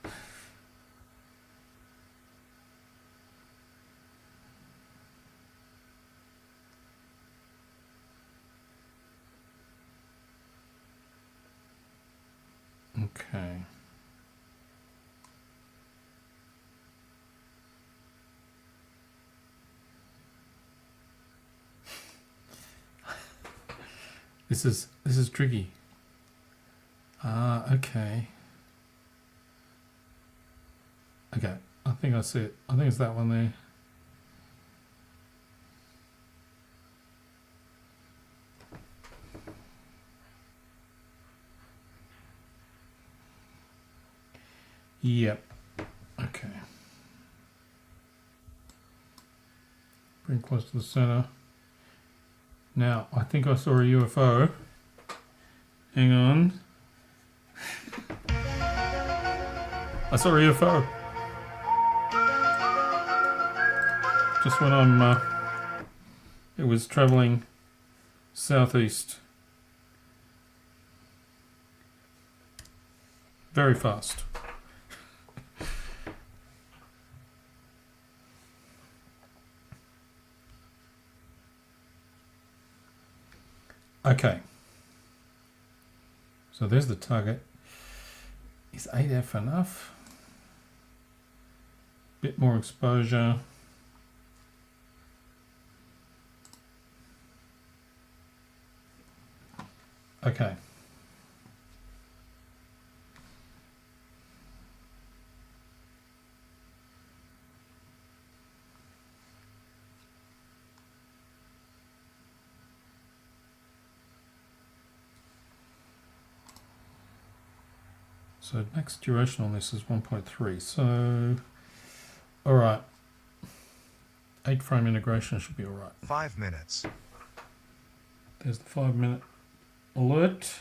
Okay. This is tricky. Okay. Okay, I think I see it. I think it's that one there. Yep. Okay. Bring close to the center. Now, I think I saw a UFO. Hang on. I saw a UFO. Just when it was traveling southeast. Very fast. Okay. So there's the target. Is 8F enough? Bit more exposure. Okay. So max duration on this is 1.3. So, all right. 8-frame integration should be all right. 5 minutes. There's the 5-minute alert.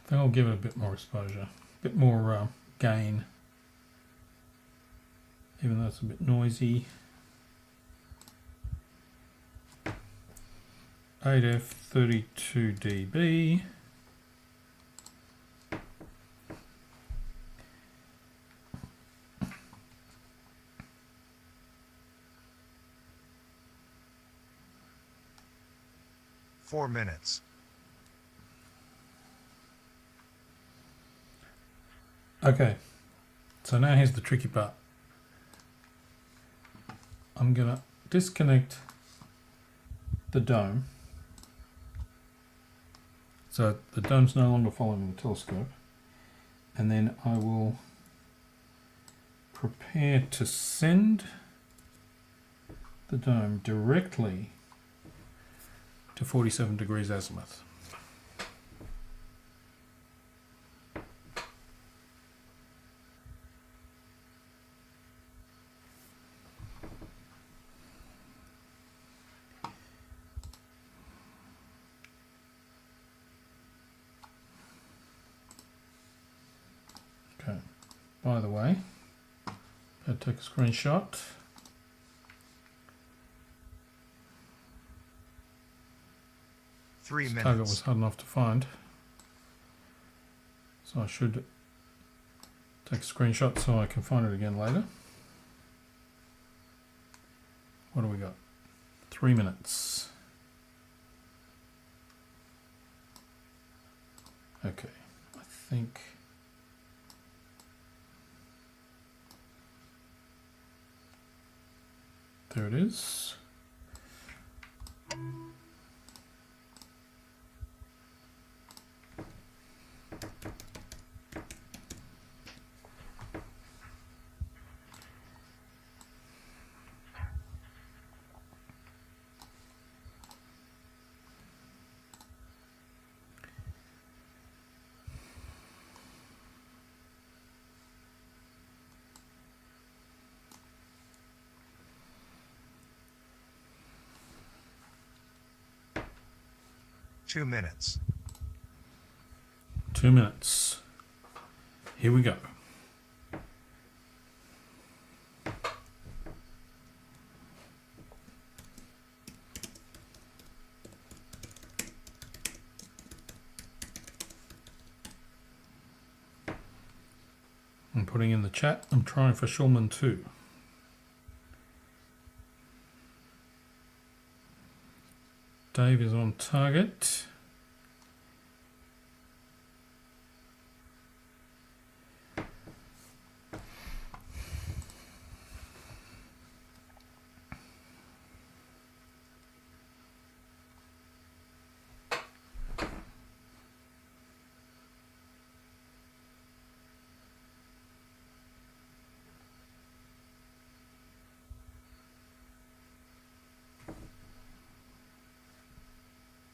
I think I'll give it a bit more exposure, a bit more gain, even though it's a bit noisy. 8F 32 dB. Four minutes. Okay, so now here's the tricky part. I'm gonna disconnect the dome. So the dome's no longer following the telescope. And then I will prepare to send the dome directly to 47 degrees azimuth. Okay, by the way, I'll take a screenshot. Three minutes. Target was hard enough to find, so I should take a screenshot so I can find it again later. What do we got? 3 minutes. Okay, I think there it is. Two minutes. 2 minutes. Here we go. I'm putting in the chat, I'm trying for Schulman 2. Dave is on target.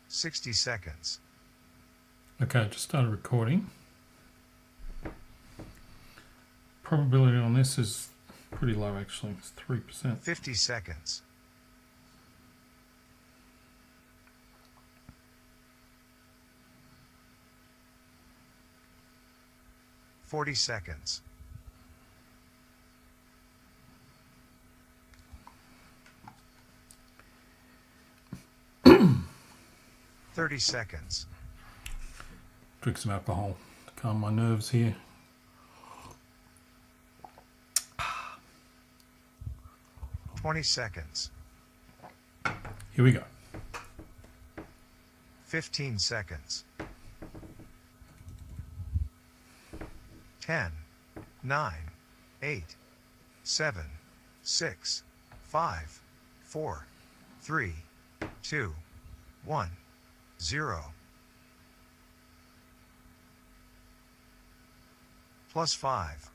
Sixty seconds. Okay, I just started recording. Probability on this is pretty low actually, it's 3%. 50 seconds. 40 40 seconds. 30 seconds. Drink some alcohol to calm my nerves here. Twenty seconds. Here we go. 15 seconds. 10, 9, 8, 7, 6, 5, 4, 3, 2, 1, 0. Plus 5.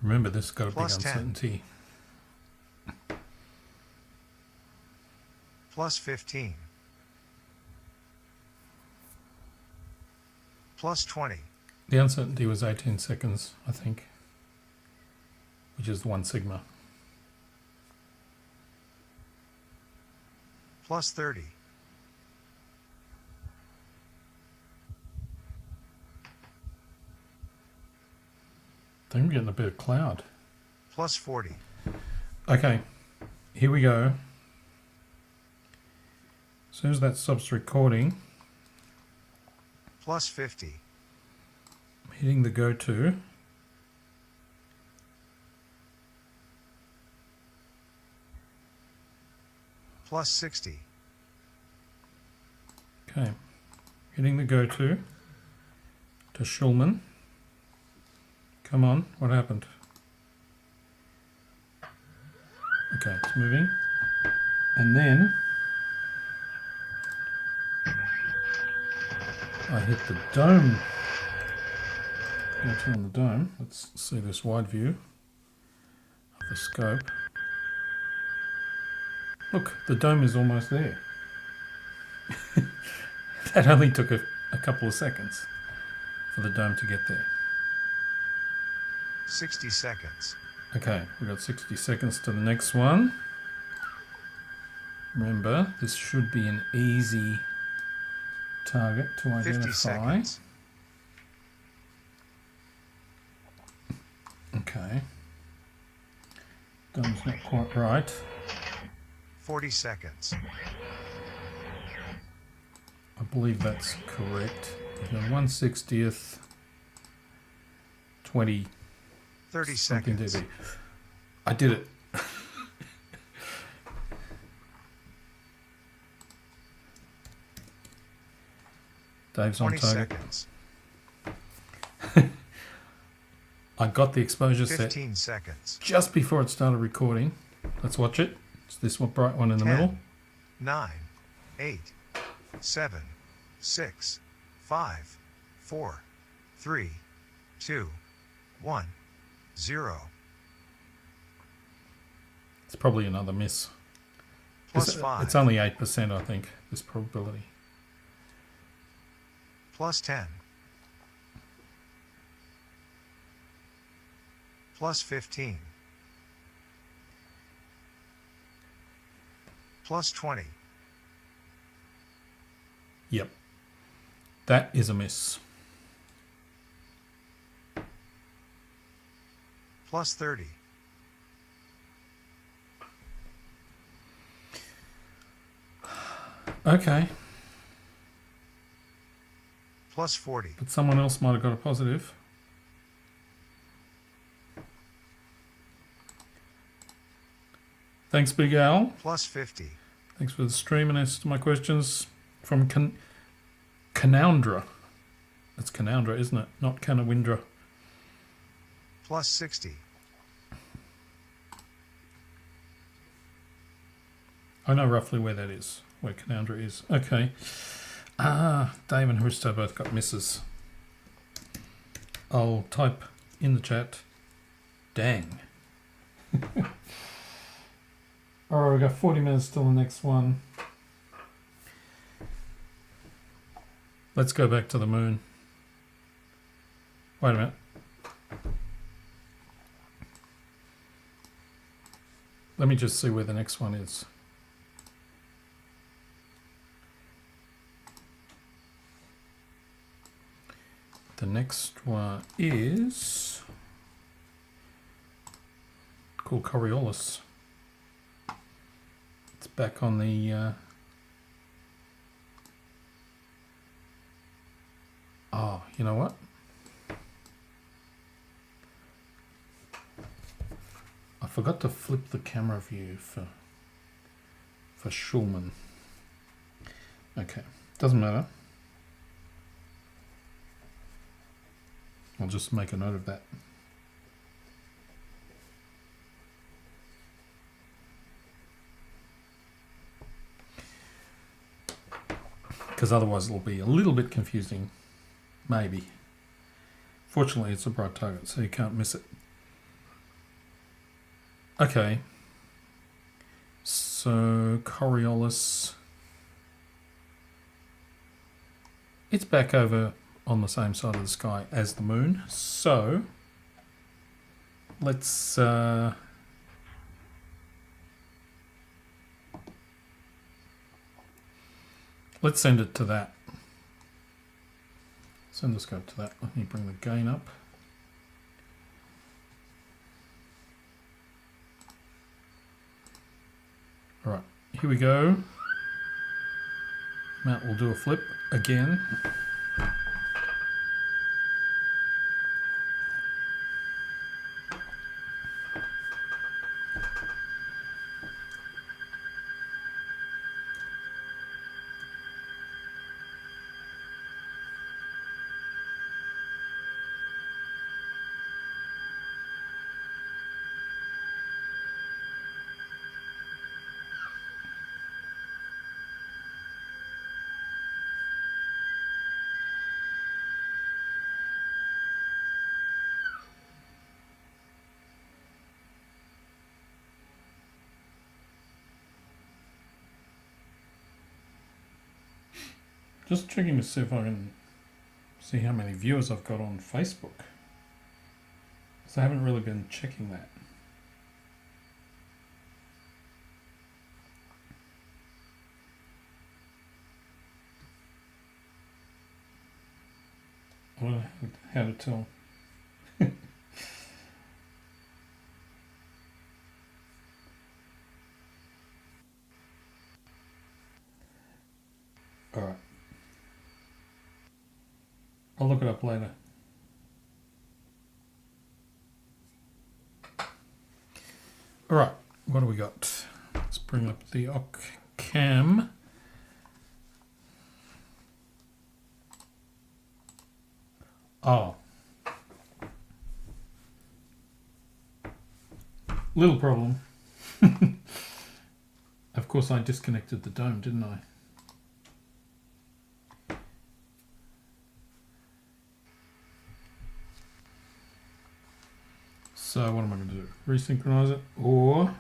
Remember, this has got a big Plus 10. uncertainty. Plus 15. Plus 20. The uncertainty was 18 seconds, I think, which is 1 sigma. Plus 30. I think I'm getting a bit of cloud. Plus 40. Okay, here we go. As soon as that stops recording, Plus 50. I'm hitting the go to. Plus 60. Okay, hitting the go to Schulman. Come on, what happened? Okay, it's moving. And then I hit the dome. Go to on the dome. Let's see this wide view of the scope. Look, the dome is almost there. That only took a couple of seconds for the dome to get there. 60 seconds. Okay, we've got 60 seconds to the next one. Remember, this should be an easy target to 50 identify. seconds. Okay. Dome's not quite right. 40 seconds. I believe that's correct. 1/60th, 20 30 something seconds. dB. I did it. Dave's on 20 target. seconds. I got the exposure set 15 seconds. just before it started recording. Let's watch it. It's this one, bright one in the 10, middle. 9, 8, 7, 6, 5, 4, 3, 2, 1, 0. It's probably another miss. Plus 5. It's only 8%, I think, this probability. Plus 10. Plus 15. Plus 20. Yep. That is a miss. Plus 30. Okay. Plus 40. But someone else might have got a positive. Thanks, Big Al. Plus 50. Thanks for the stream and answers to my questions. From Canoundra. That's Canoundra, isn't it? Not Canawindra. Plus 60. I know roughly where that is, where Canoundra is. Okay. Dave and Hristo both got misses. I'll type in the chat, dang. Alright, we've got 40 minutes till the next one. Let's go back to the moon. Wait a minute. Let me just see where the next one is. The next one is called Coriolis. It's back on the oh, you know what? I forgot to flip the camera view for Schulman. Okay, doesn't matter. I'll just make a note of that. Because otherwise it'll be a little bit confusing. Maybe. Fortunately, it's a bright target, so you can't miss it. Okay. So, Coriolis. It's back over on the same side of the sky as the moon. So, let's send it to that. Send the scope to that. Let me bring the gain up. Alright, here we go. Matt will do a flip again. Just checking to see if I can see how many viewers I've got on Facebook. Because I haven't really been checking that. I don't know how to tell. Alright. I'll look it up later. Alright, what do we got? Let's bring up the Occam. Oh. Little problem. Of course I disconnected the dome, didn't I? So what am I going to do? Resynchronize it or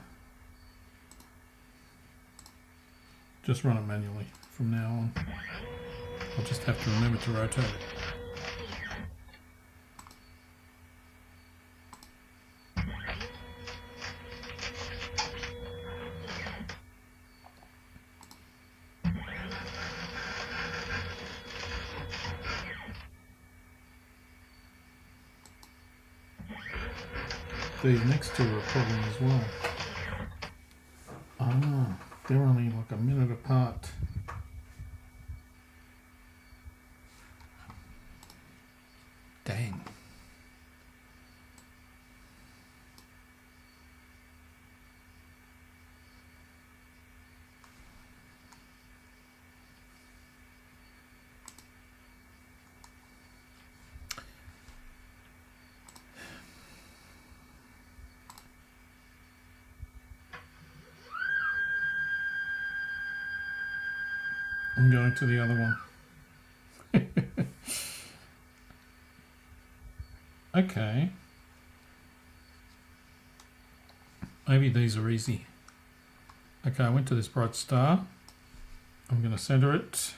just run it manually from now on? I'll just have to remember to rotate it. These next two are a problem as well. Ah, they're only like a minute apart. Dang. I'm going to the other one. Okay. Maybe these are easy. Okay, I went to this bright star. I'm going to center it.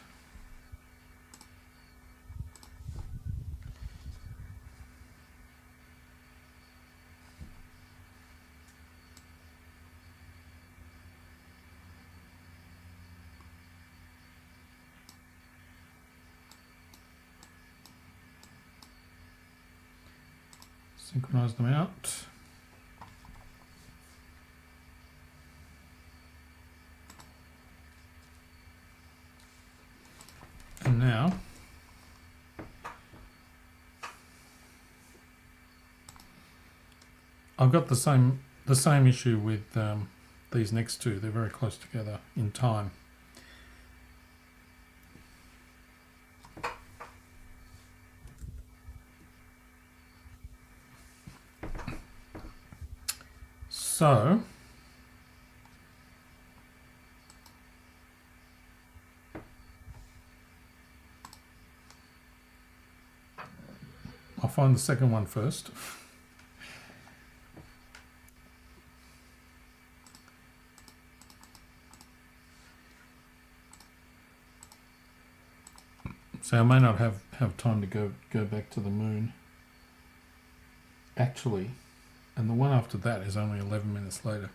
Synchronize them out. And now I've got the same issue with these next two. They're very close together in time. So I'll find the second one first. So I may not have time to go back to the moon. Actually, and the one after that is only 11 minutes later.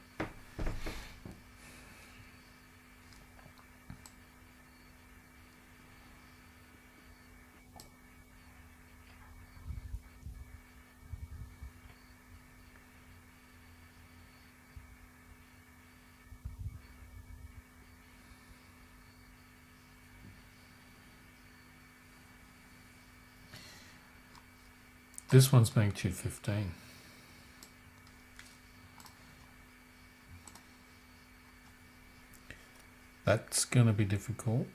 This one's being 2:15. That's going to be difficult.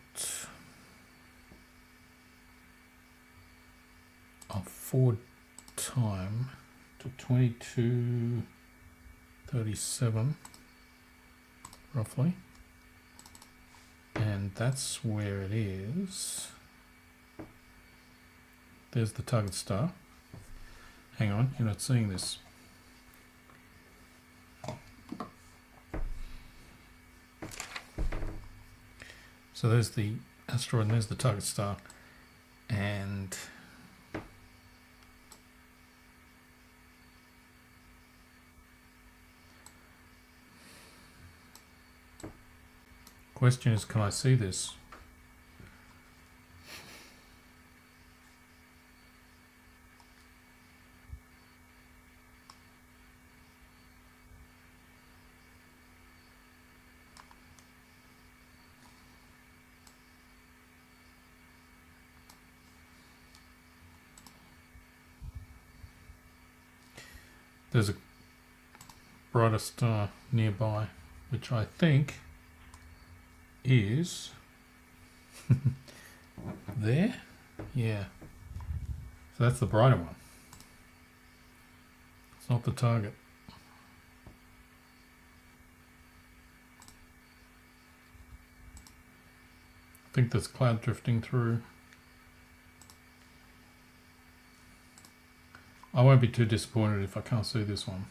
I'll forward time to 22:37 roughly. And that's where it is. There's the target star. Hang on, you're not seeing this. So there's the asteroid and there's the target star. And question is, can I see this? There's a brighter star nearby, which I think is there. Yeah. So that's the brighter one. It's not the target. I think there's cloud drifting through. I won't be too disappointed if I can't see this one,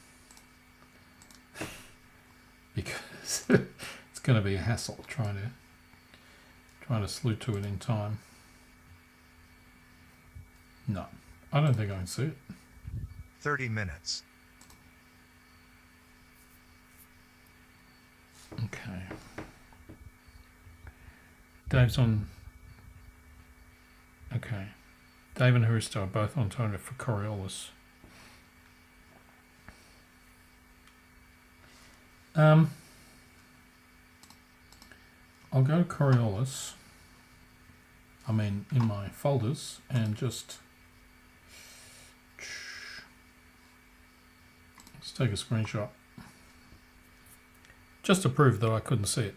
because it's going to be a hassle trying to slew to it in time. No, I don't think I can see it. 30 minutes. Okay. Dave's on. Okay. Dave and Haristo are both on target for Coriolis. I'll go to Coriolis. I mean, in my folders, and just let's take a screenshot, just to prove that I couldn't see it.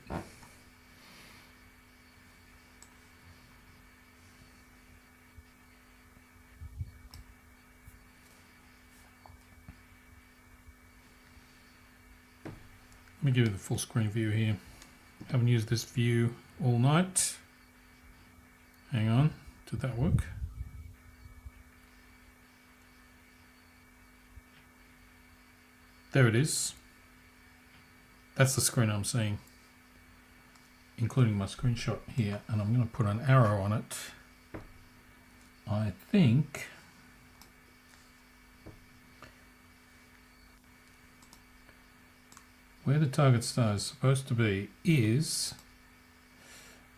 Let me give you the full screen view here. Haven't used this view all night. Hang on, did that work? There it is. That's the screen I'm seeing, including my screenshot here, and I'm going to put an arrow on it. I think where the target star is supposed to be is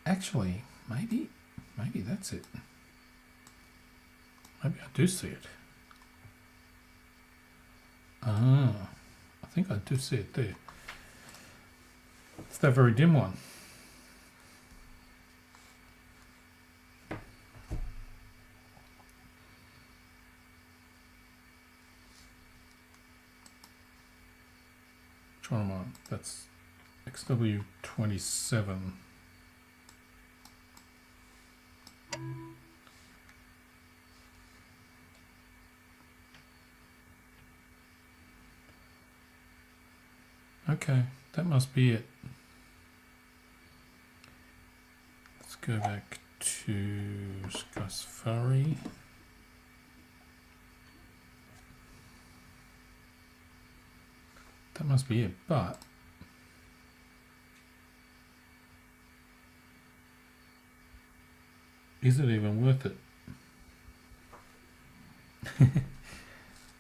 actually maybe that's it. Maybe I do see it. Ah, I think I do see it there. It's that very dim one. Which one am I? That's XW27. Okay, that must be it. Let's go back to Sky Safari. That must be it, but is it even worth it?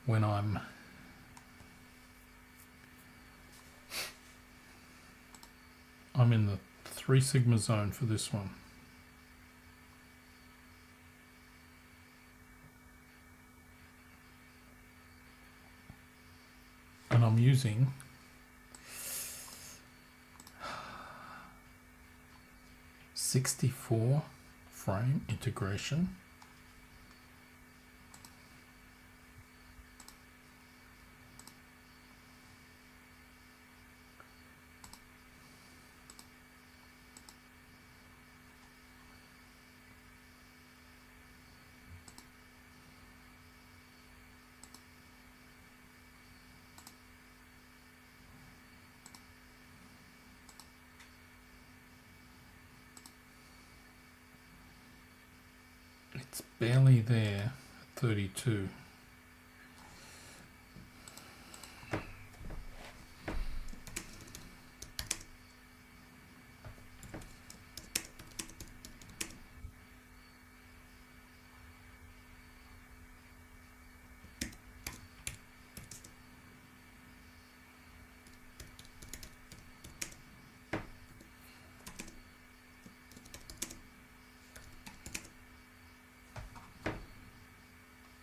When I'm in the 3 sigma zone for this one. And I'm using '64 frame integration. It's barely there at 32.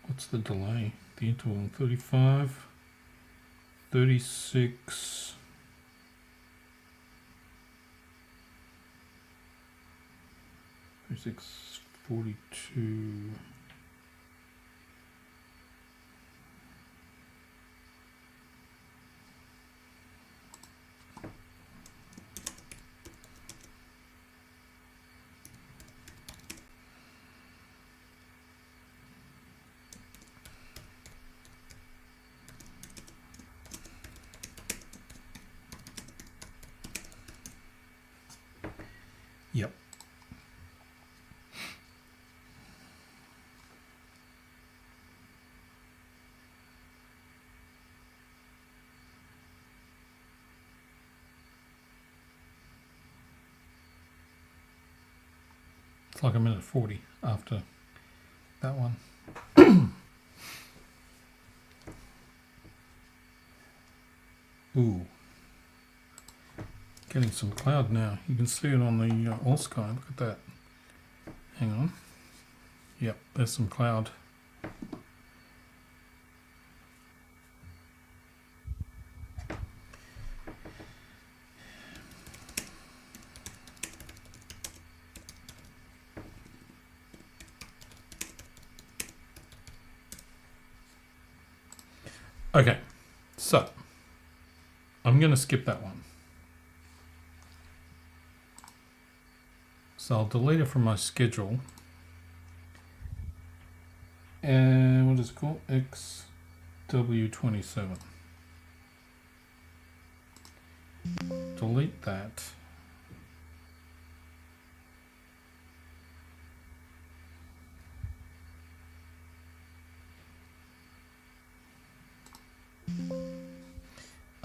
What's the delay? The interval 35, 36, 36, 42. Yep. It's like a minute 40 after that one. Ooh. Getting some cloud now. You can see it on the all sky. Look at that. Hang on. Yep, there's some cloud. Okay, so I'm going to skip that one. So I'll delete it from my schedule. And what is it called? XW27. Delete that.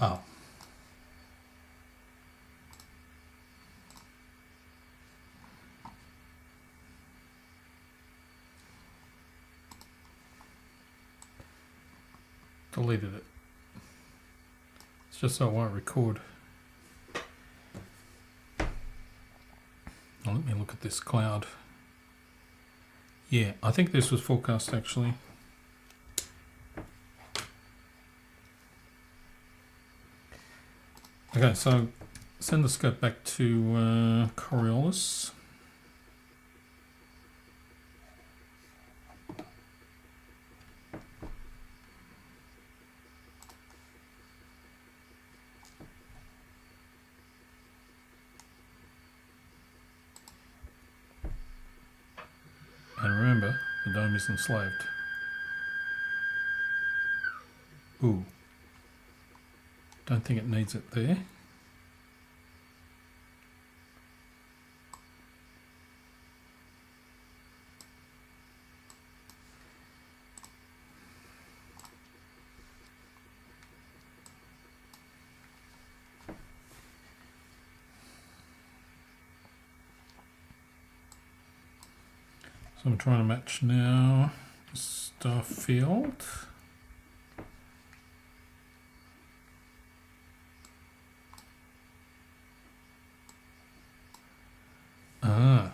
Oh. Deleted it. It's just so it won't record. Oh, let me look at this cloud. Yeah, I think this was forecast actually. Okay, so send the scope back to Coriolis. And remember, the dome is enslaved. Ooh. Don't think it needs it there. So I'm trying to match now the star field. Ah,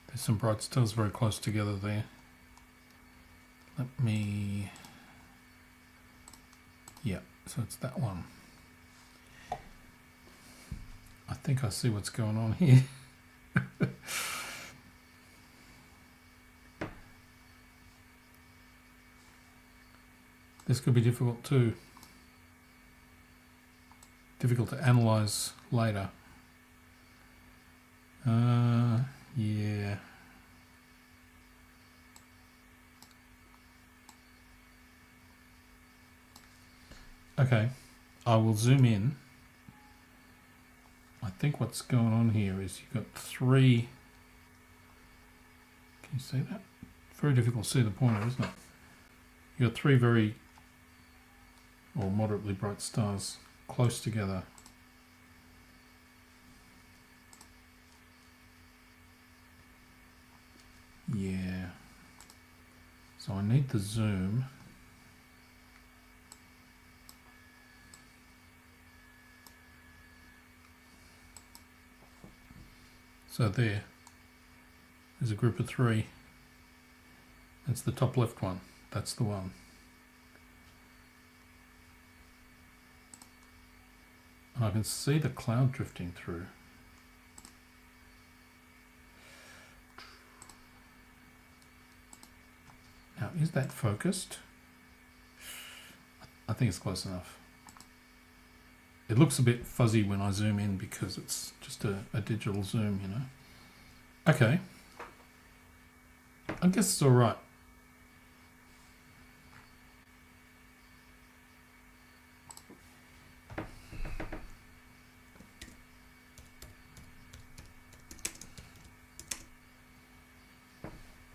there's some bright stars very close together there. Let me, yeah, so it's that one. I think I see what's going on here. This could be difficult too. Difficult to analyze later. Yeah. Okay, I will zoom in. I think what's going on here is you've got three. Can you see that? Very difficult to see the pointer, isn't it? You've got three very or moderately bright stars close together. Yeah. So I need the zoom. So there's a group of three. That's the top left one. That's the one. And I can see the cloud drifting through. Now, is that focused? I think it's close enough. It looks a bit fuzzy when I zoom in because it's just a digital zoom, you know. Okay. I guess it's all right.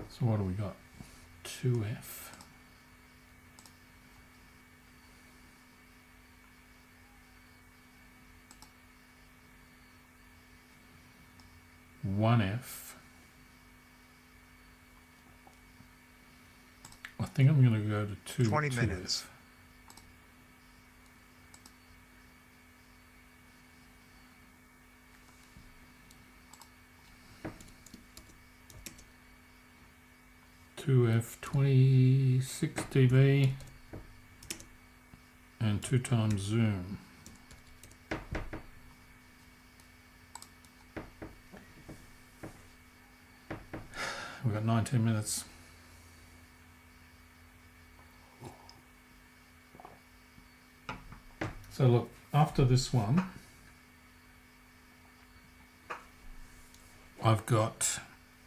So what do we got? 2F. One F. I think I'm going to go to 20 2F. minutes. Two F 26 dB and 2 times zoom. We've got 19 minutes. So look, after this one, I've got,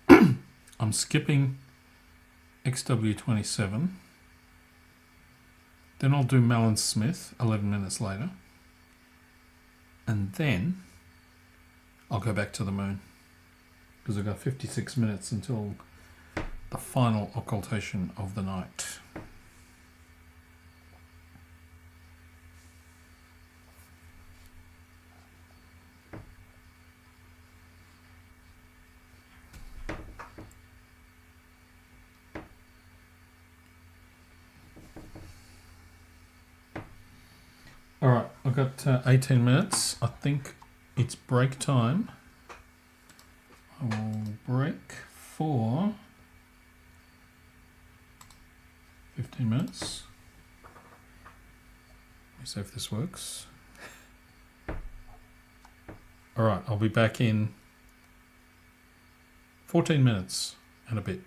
I'm skipping XW27. Then I'll do Mellon Smith 11 minutes later. And then I'll go back to the moon. Because I've got 56 minutes until the final occultation of the night. Alright, I've got 18 minutes. I think it's break time. I will break for 15 minutes. Let me see if this works. All right, I'll be back in 14 minutes and a bit.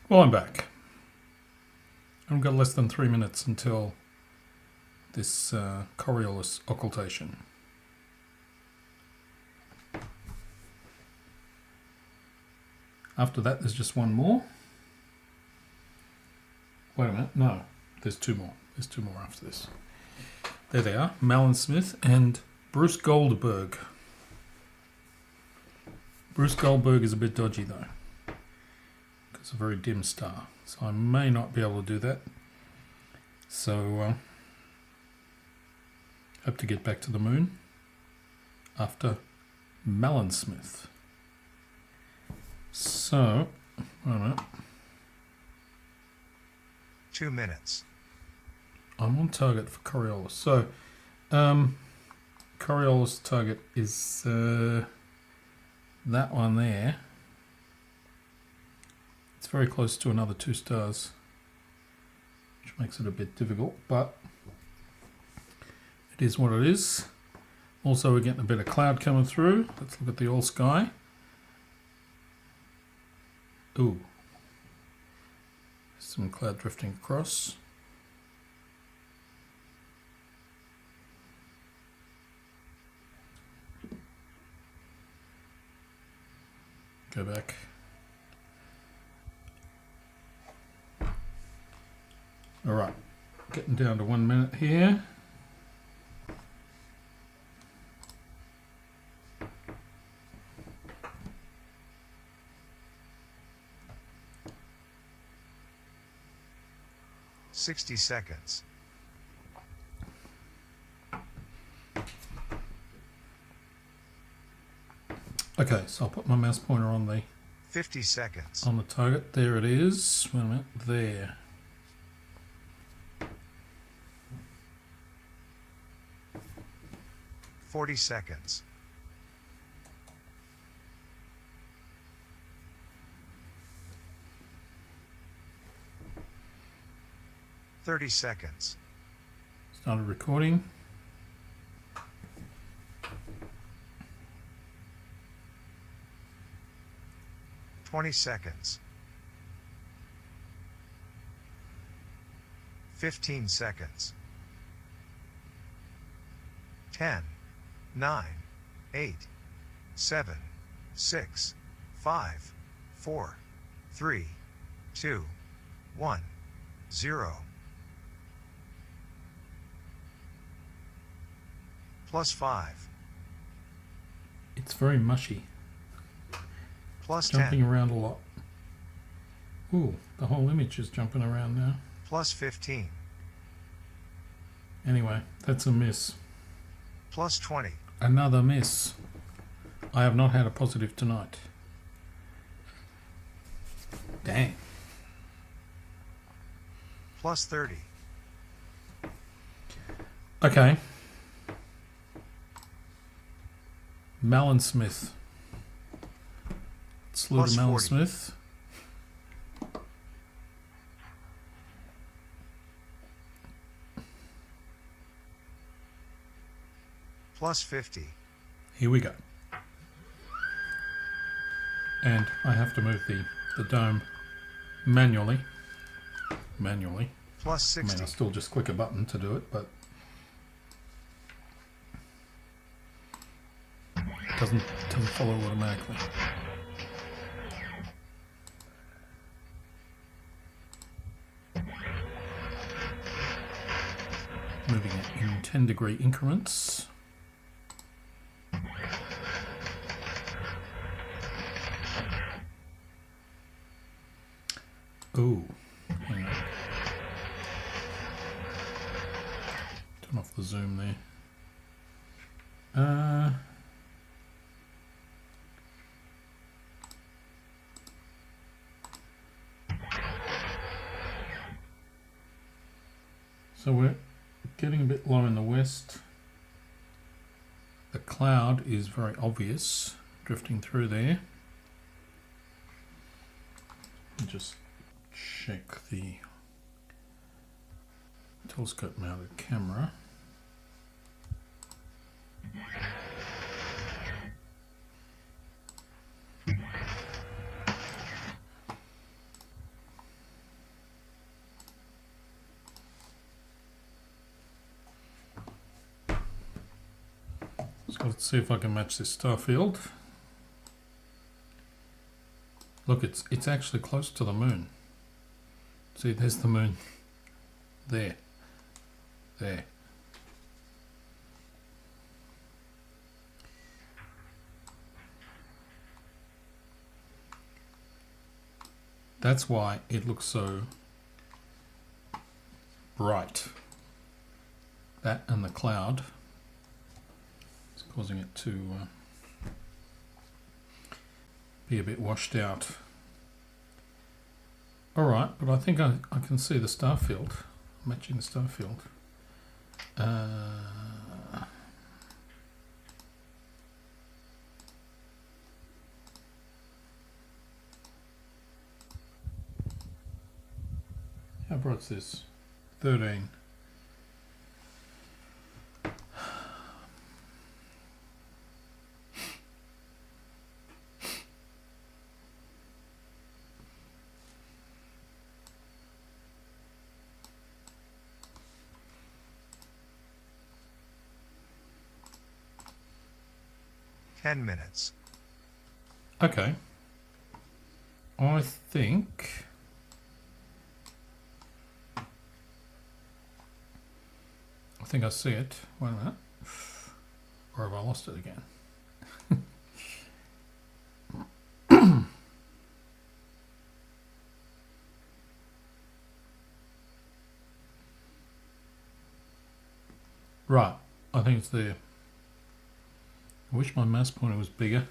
Well, I'm back. I've got less than 3 minutes until this Coriolis occultation. After that, there's just one more. Wait a minute, no, there's two more. There's two more after this. There they are, Malin Smith and Bruce Goldberg. Bruce Goldberg is a bit dodgy though. It's a very dim star, so I may not be able to do that. So, hope to get back to the moon after Malin Smith. So, wait a minute. 2 minutes. I'm on target for Coriolis. So, Coriolis target is that one there. It's very close to another 2 stars, which makes it a bit difficult, but it is what it is. Also, we're getting a bit of cloud coming through. Let's look at the all sky. Ooh. Some cloud drifting across. Go back. All right, getting down to 1 minute here. $60. Okay, so I'll put my mouse pointer on the 50 seconds. on the target. There it is. Wait a minute. There. $40. 30 seconds. Started recording. Twenty seconds. 15 seconds. 10, 9, 8, 7, 6, 5, 4, 3, 2, 1, 0. Plus 5. It's very mushy. Plus Jumping 10. around a lot. Ooh, the whole image is jumping around now. Plus 15. Anyway, that's a miss. Plus 20. Another miss. I have not had a positive tonight. Dang. Plus 30. Okay. Malin Smith. Slew Plus to Malin 40. Smith. Plus 50. Here we go. And I have to move the dome manually. Plus I mean, 60. I still just click a button to do it, but it doesn't follow automatically. Moving it in 10-degree increments. Ooh, hang on. Turn off the zoom there. So we're getting a bit low in the west. The cloud is very obvious, drifting through there. Just check the telescope mounted camera. So let's see if I can match this star field. Look, it's actually close to the moon. See, there's the moon. There. That's why it looks so bright. That and the cloud is causing it to be a bit washed out. Alright, but I think I can see the star field, matching the star field. How bright's this? 13. minutes. Okay. I think I see it. Wait a minute. Or have I lost it again? Right. I think it's there. I wish my mouse pointer was bigger.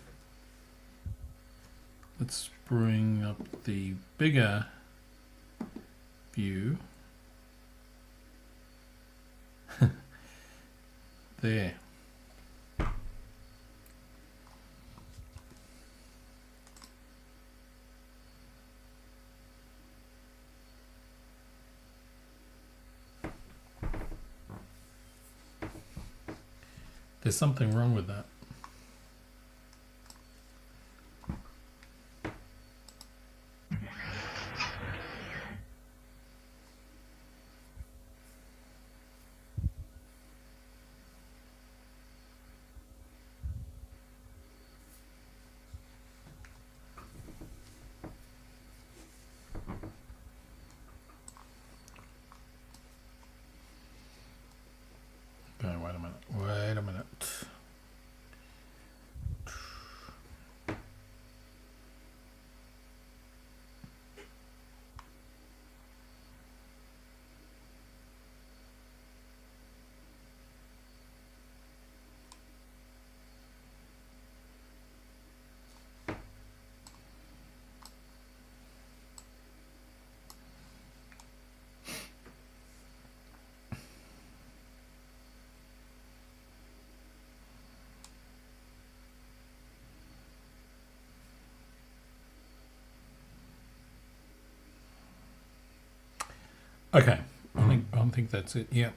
Let's bring up the bigger view. There. There's something wrong with that. Okay, wait a minute. Wait a minute. Okay, I think that's it. Yeah.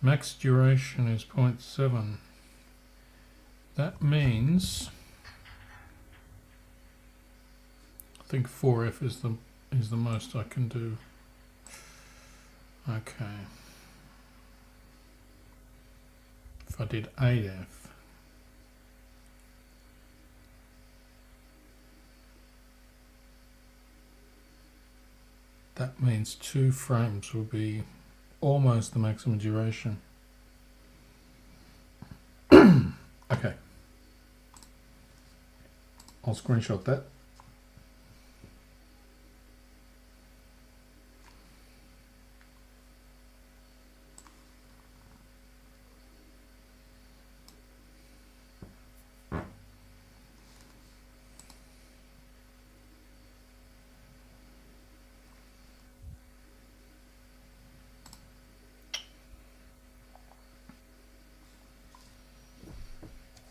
Max duration is 0.7. That means I think 4F is the most I can do. Okay. If I did 8F, that means 2 frames will be almost the maximum duration. Okay. I'll screenshot that.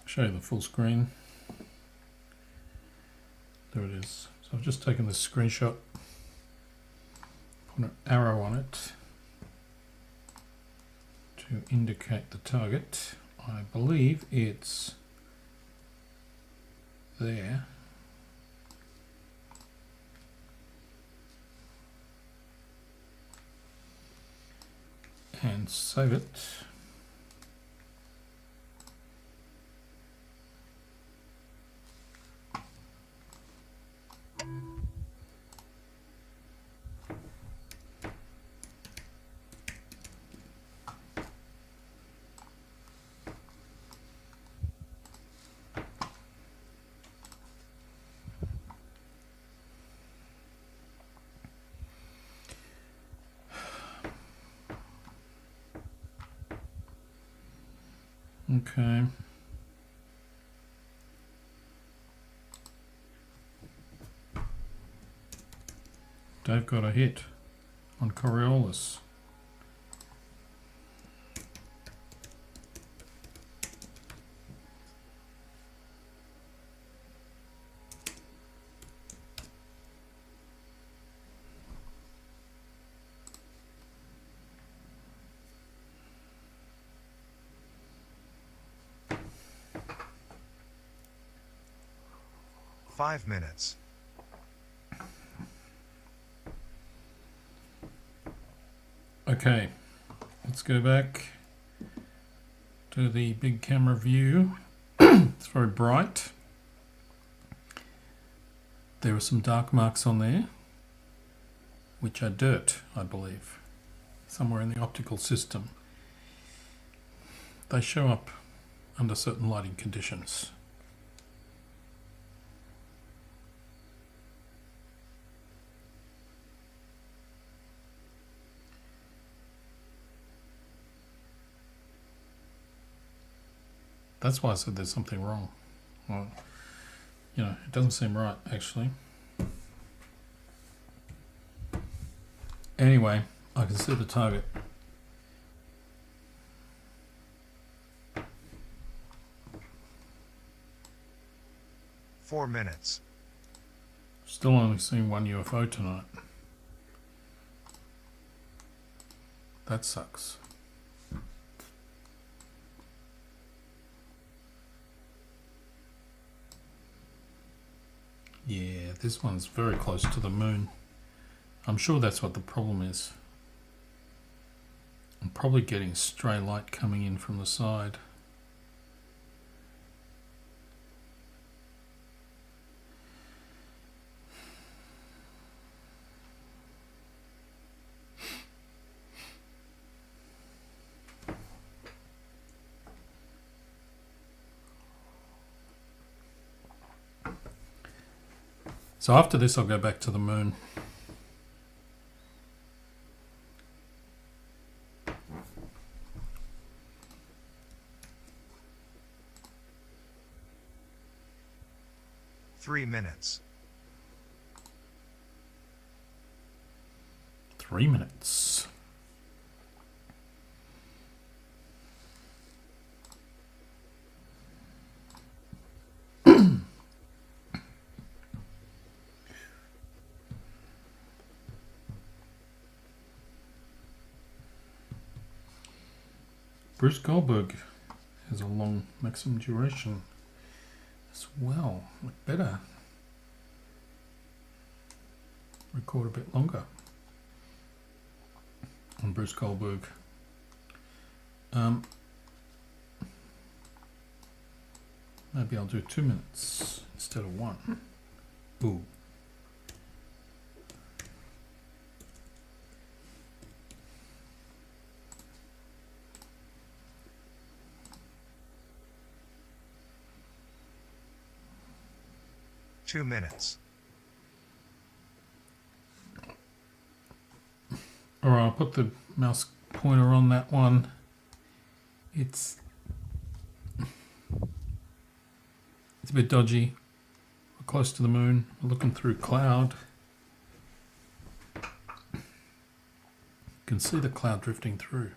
Show you the full screen. There it is. So I've just taken this screenshot, put an arrow on it to indicate the target. I believe it's there. And save it. Okay. Dave got a hit on Coriolis. Five minutes. Okay, let's go back to the big camera view. It's very bright. There are some dark marks on there, which are dirt, I believe, somewhere in the optical system. They show up under certain lighting conditions. That's why I said there's something wrong. Well, you know, it doesn't seem right, actually. Anyway, I can see the target. 4 minutes. Still only seen one UFO tonight. That sucks. Yeah, this one's very close to the moon. I'm sure that's what the problem is. I'm probably getting stray light coming in from the side. So after this, I'll go back to the moon. Three minutes. 3 minutes. Bruce Goldberg has a long maximum duration as well. I'd better record a bit longer on Bruce Goldberg. Maybe I'll do 2 minutes instead of 1. Ooh. Two minutes. Alright, I'll put the mouse pointer on that one. It's a bit dodgy. We're close to the moon. We're looking through cloud. You can see the cloud drifting through.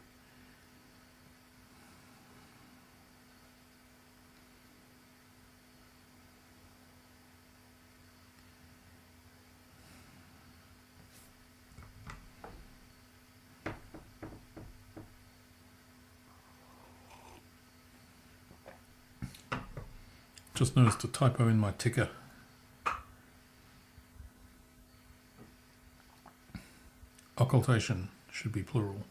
Just noticed a typo in my ticker. Occultation should be plural.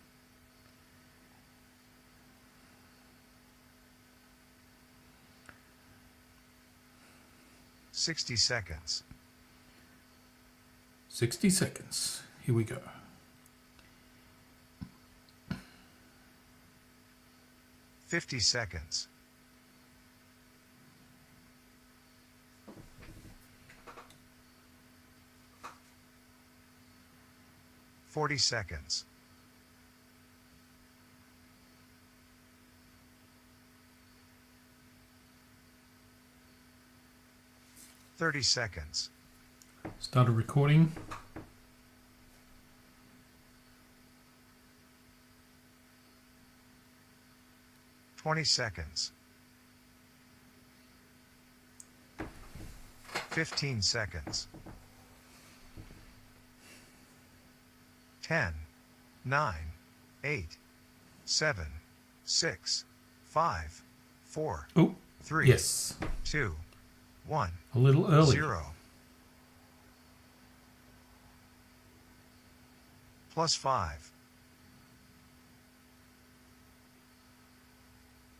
$60 seconds. 60 seconds. Here we go. $50 seconds. 40 seconds. 30 seconds. Started recording. 20 seconds. 15 seconds. 10, 9, 8, 7, 6, 5, 4, Oh, 3, yes. 2, 1, A little early. 0. Plus 5.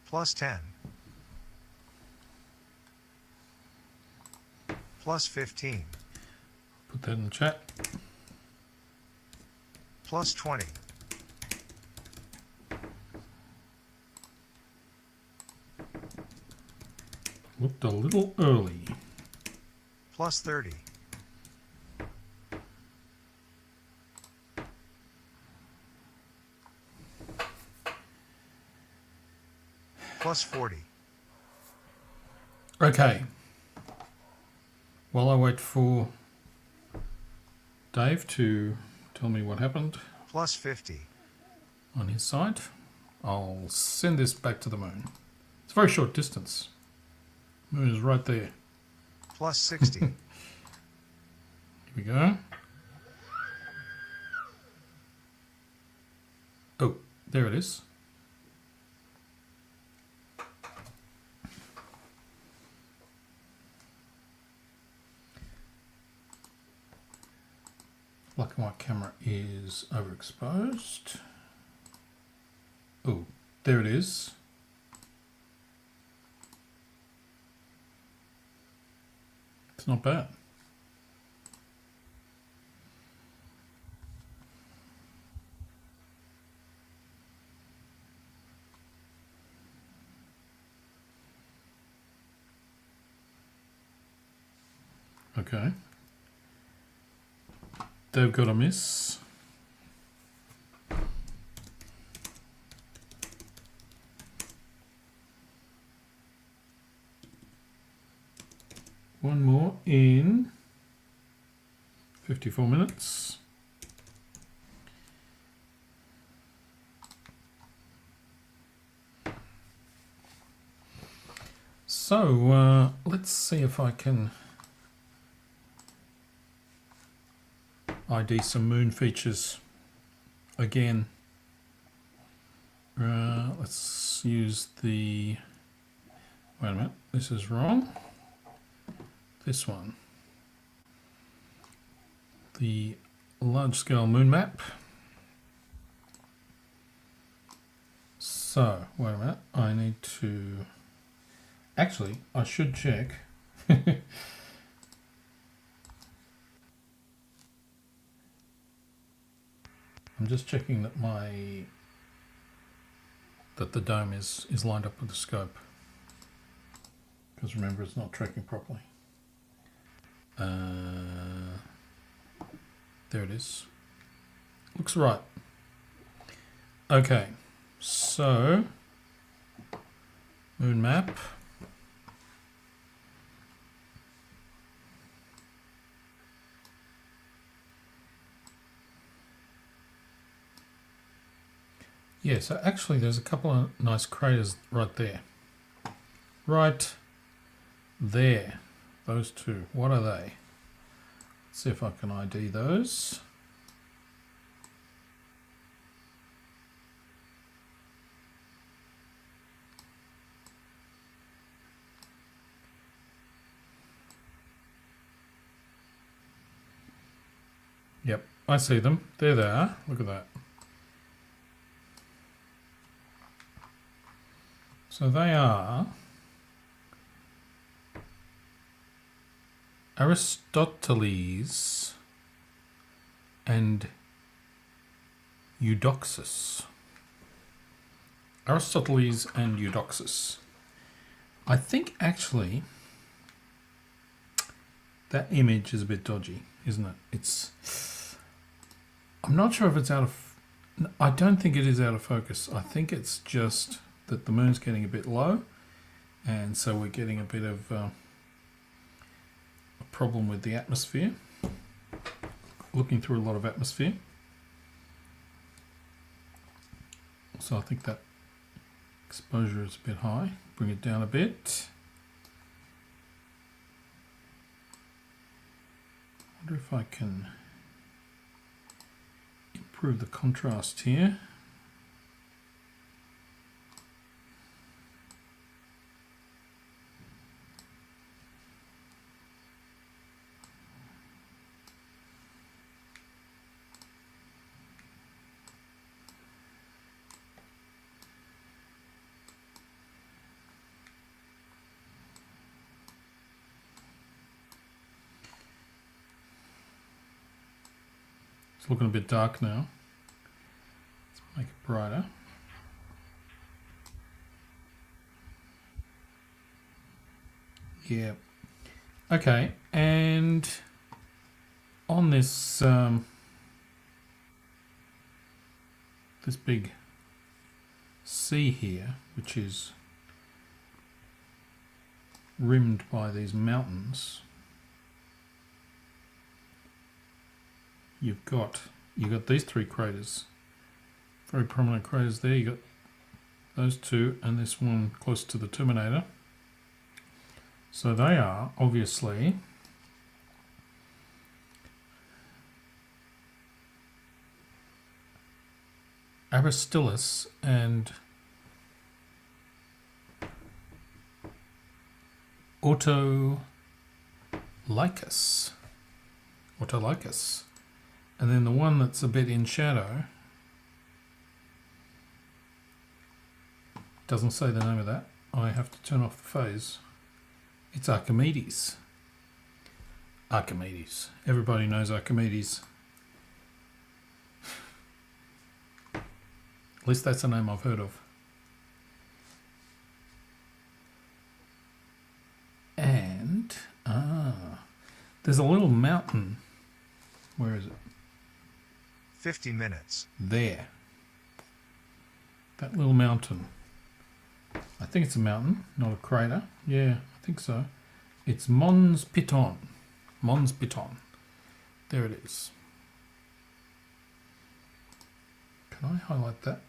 Plus 10. Plus 15. Put that in the chat. Plus 20. Looked a little early. Plus 30. Plus 40. Okay. While I wait for Dave to tell me what happened Plus 50. on his side, I'll send this back to the moon. It's a very short distance. Moon is right there. plus 60, Here we go. Oh, there it is. Black and white camera is overexposed. Oh, there it is. It's not bad. Okay. They've got a miss. One more in 54 minutes. So let's see if I can ID some moon features again. Let's use the, wait a minute, this is wrong. This one, the large scale moon map. So, wait a minute, I need to, actually, I should check. I'm just checking that that the dome is lined up with the scope. Because remember, it's not tracking properly. There it is. Looks right. Okay, so moon map. Yeah, so actually there's a couple of nice craters right there. Right there. Those two. What are they? Let's see if I can ID those. Yep, I see them. There they are. Look at that. So they are Aristoteles and Eudoxus. Aristoteles and Eudoxus. I think actually that image is a bit dodgy, isn't it? I'm not sure if it's out of, I don't think it is out of focus. I think it's just that the moon's getting a bit low, and so we're getting a bit of a problem with the atmosphere, looking through a lot of atmosphere. So I think that exposure is a bit high. Bring it down a bit. I wonder if I can improve the contrast here. It's looking a bit dark now. Let's make it brighter. Yeah. Okay, and on this this big sea here, which is rimmed by these mountains, you've got these three craters, very prominent craters there. You got those two and this one close to the terminator. So they are obviously Aristillus and Autolycus. Autolycus. And then the one that's a bit in shadow, doesn't say the name of that. I have to turn off the phase. It's Archimedes. Archimedes. Everybody knows Archimedes. At least that's a name I've heard of. And, there's a little mountain. Where is it? 50 minutes. There. That little mountain. I think it's a mountain, not a crater. Yeah, I think so. It's Mons Piton. Mons Piton. There it is. Can I highlight that?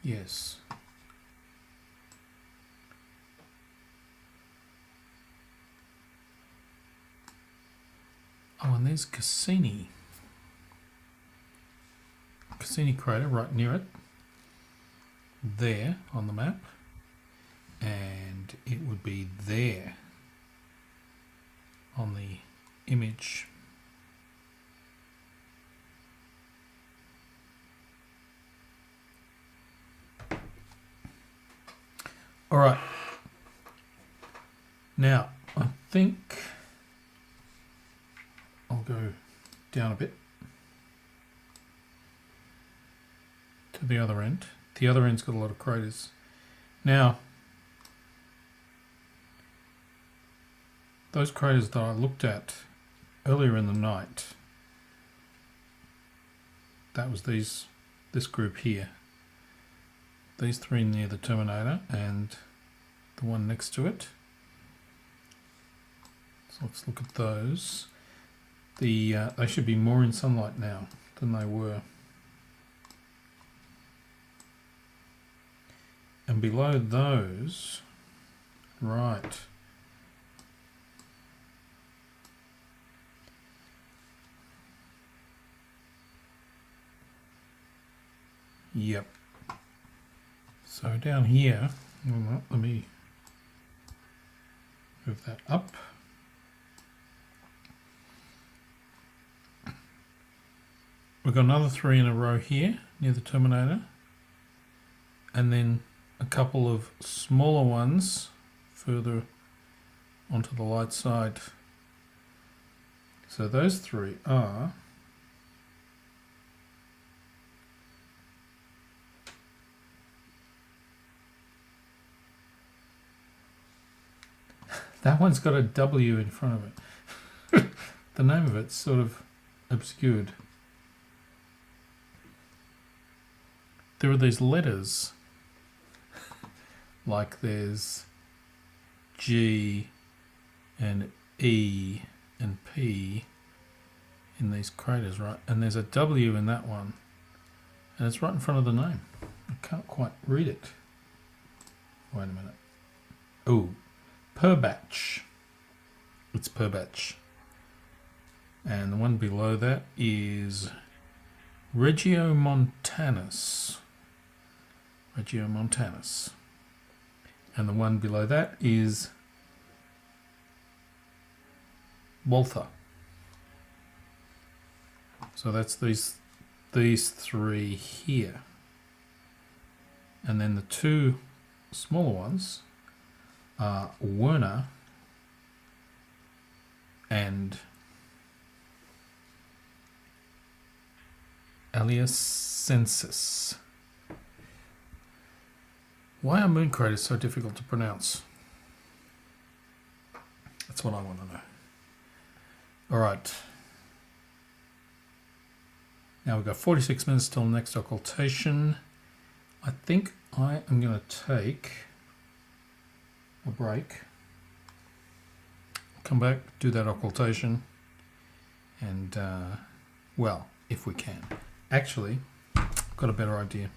Yes. Oh, and there's Cassini. Cassini crater right near it. There on the map. And it would be there on the image. All right. Now, I think I'll go down a bit to the other end. The other end's got a lot of craters. Now, those craters that I looked at earlier in the night, that was this group here. These three near the terminator and the one next to it. So let's look at those. They should be more in sunlight now than they were. And below those, right, yep. So down here, let me move that up. We've got another three in a row here near the terminator, and then a couple of smaller ones further onto the light side. So those three are that one's got a W in front of it. The name of it's sort of obscured. There are these letters, like there's G and E and P in these craters, right? And there's a W in that one, and it's right in front of the name. I can't quite read it. Wait a minute. Oh, Purbach. It's Purbach. And the one below that is Regiomontanus. Regiomontanus. And the one below that is Walther. So that's these three here. And then the two smaller ones are Werner and Aliacensis. Why are moon craters so difficult to pronounce? That's what I want to know. All right. Now we've got 46 minutes till next occultation. I think I am going to take a break. Come back, do that occultation, and, well, if we can. Actually, I've got a better idea.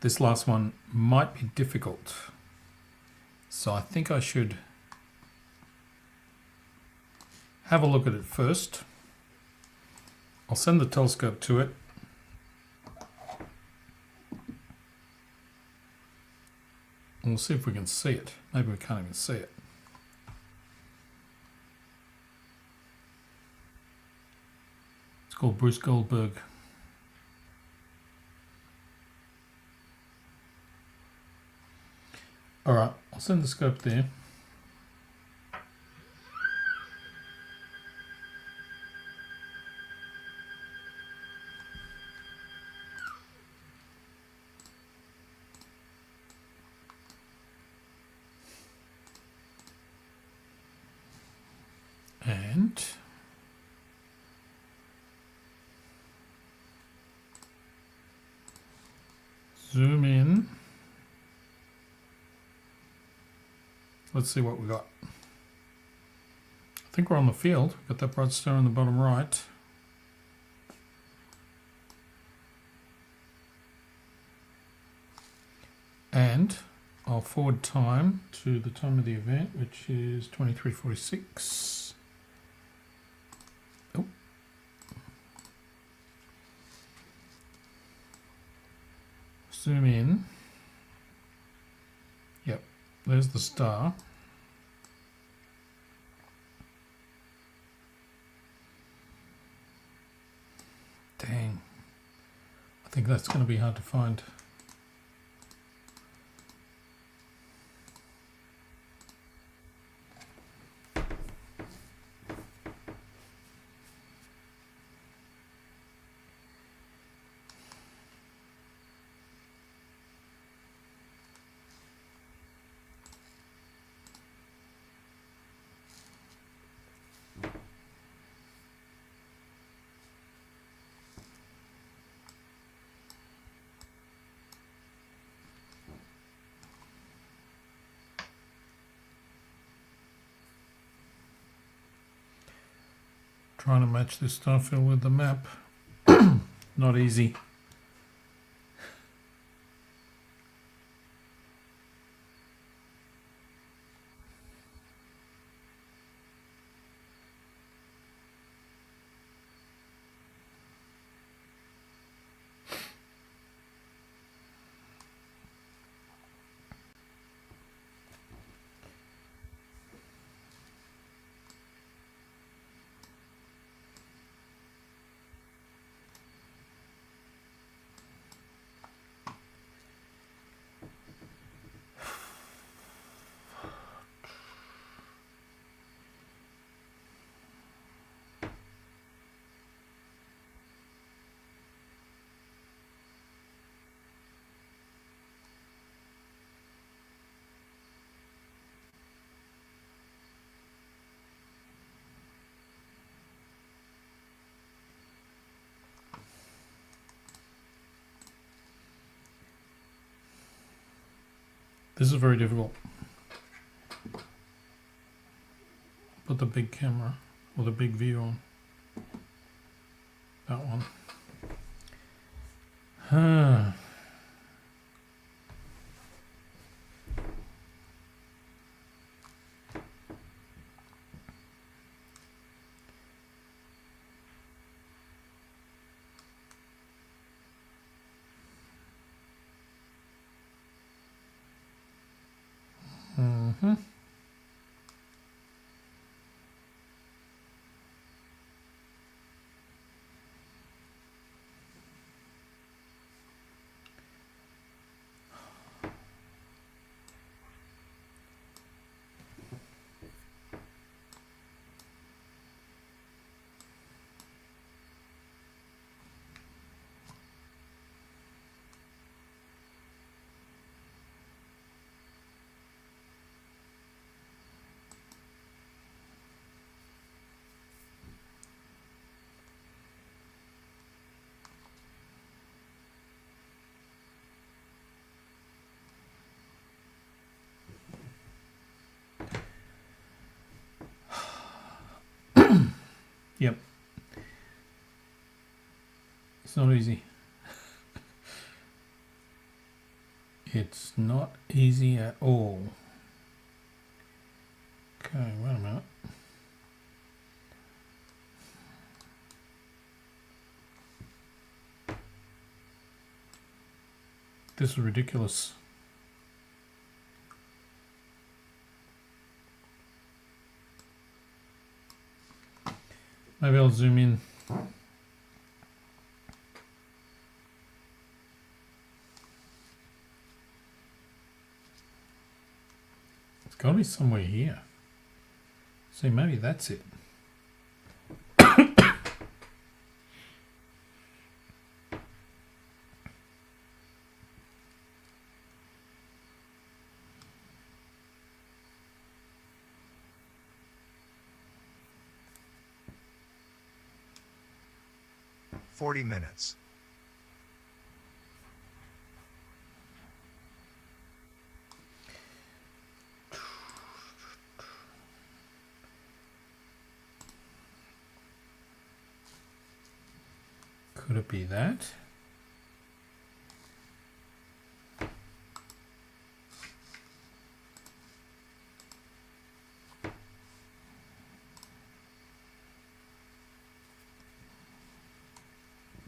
This last one might be difficult. So I think I should have a look at it first. I'll send the telescope to it. And we'll see if we can see it. Maybe we can't even see it. It's called Bruce Goldberg. All right, I'll send the scope there. And zoom in. Let's see what we got. I think we're on the field. Got that bright star in the bottom right. And I'll forward time to the time of the event, which is 23:46. Oh. Zoom in. Yep, there's the star. Dang. I think that's going to be hard to find. Trying to match this star field with the map. Not easy. This is very difficult. Put the big camera or the big view on. That one. Mm-hmm. Yep. It's not easy. It's not easy at all. Okay, wait a minute. This is ridiculous. Maybe I'll zoom in. It's got to be somewhere here. See, maybe that's it. Forty minutes. Could it be that?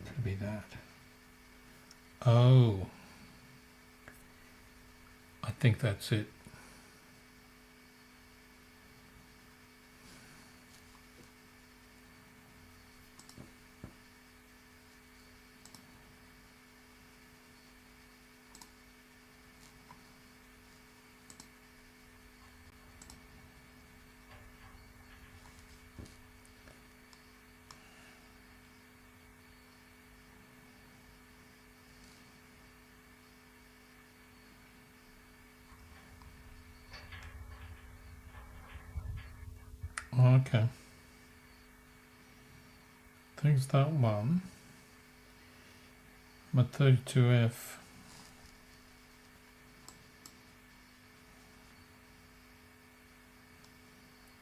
Could it be that? Oh. I think that's it. Okay. I think it's that one. I'm at 32F.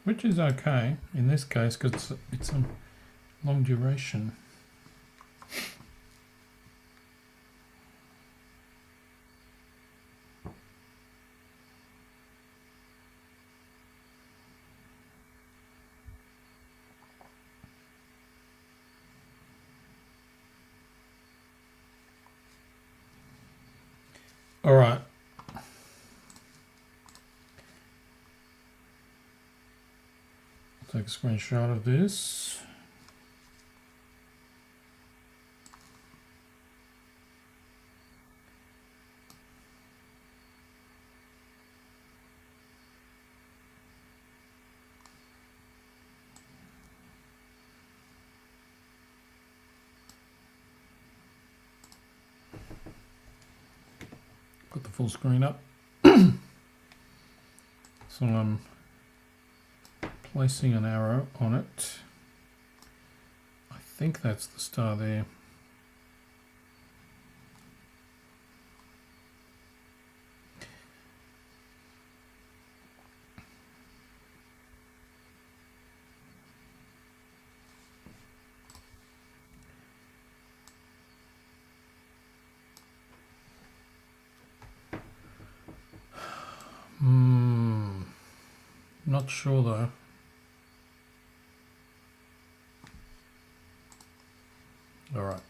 Which is okay in this case because it's a long duration. All right. Take a screenshot of this. Put the full screen up. So I'm placing an arrow on it. I think that's the star there. Not sure though. All right.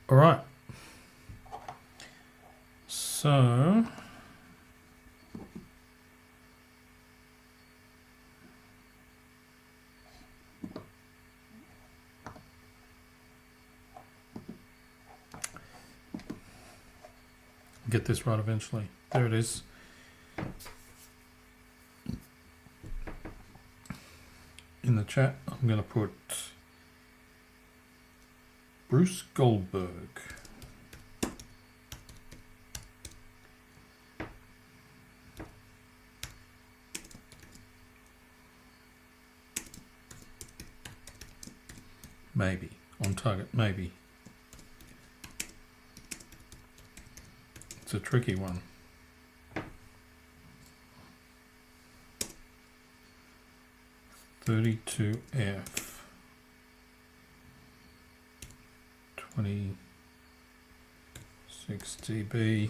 All right. So get this right eventually. There it is. In the chat, I'm going to put Bruce Goldberg. Maybe. On target, maybe. It's a tricky one. (32F) 26 dB.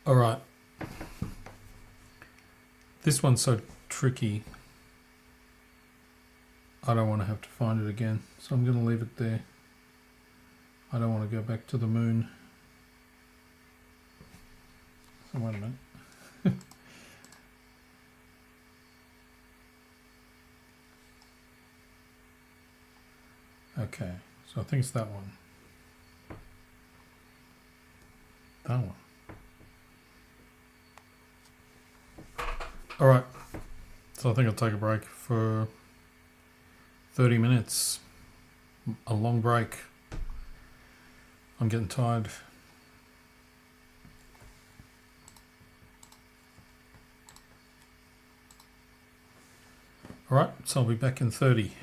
All right. This one's so tricky. I don't want to have to find it again, so I'm going to leave it there. I don't want to go back to the moon. So wait a minute. Okay, so I think it's that one. That one. All right, so I think I'll take a break for 30 minutes. A long break. I'm getting tired. All right, so I'll be back in 30.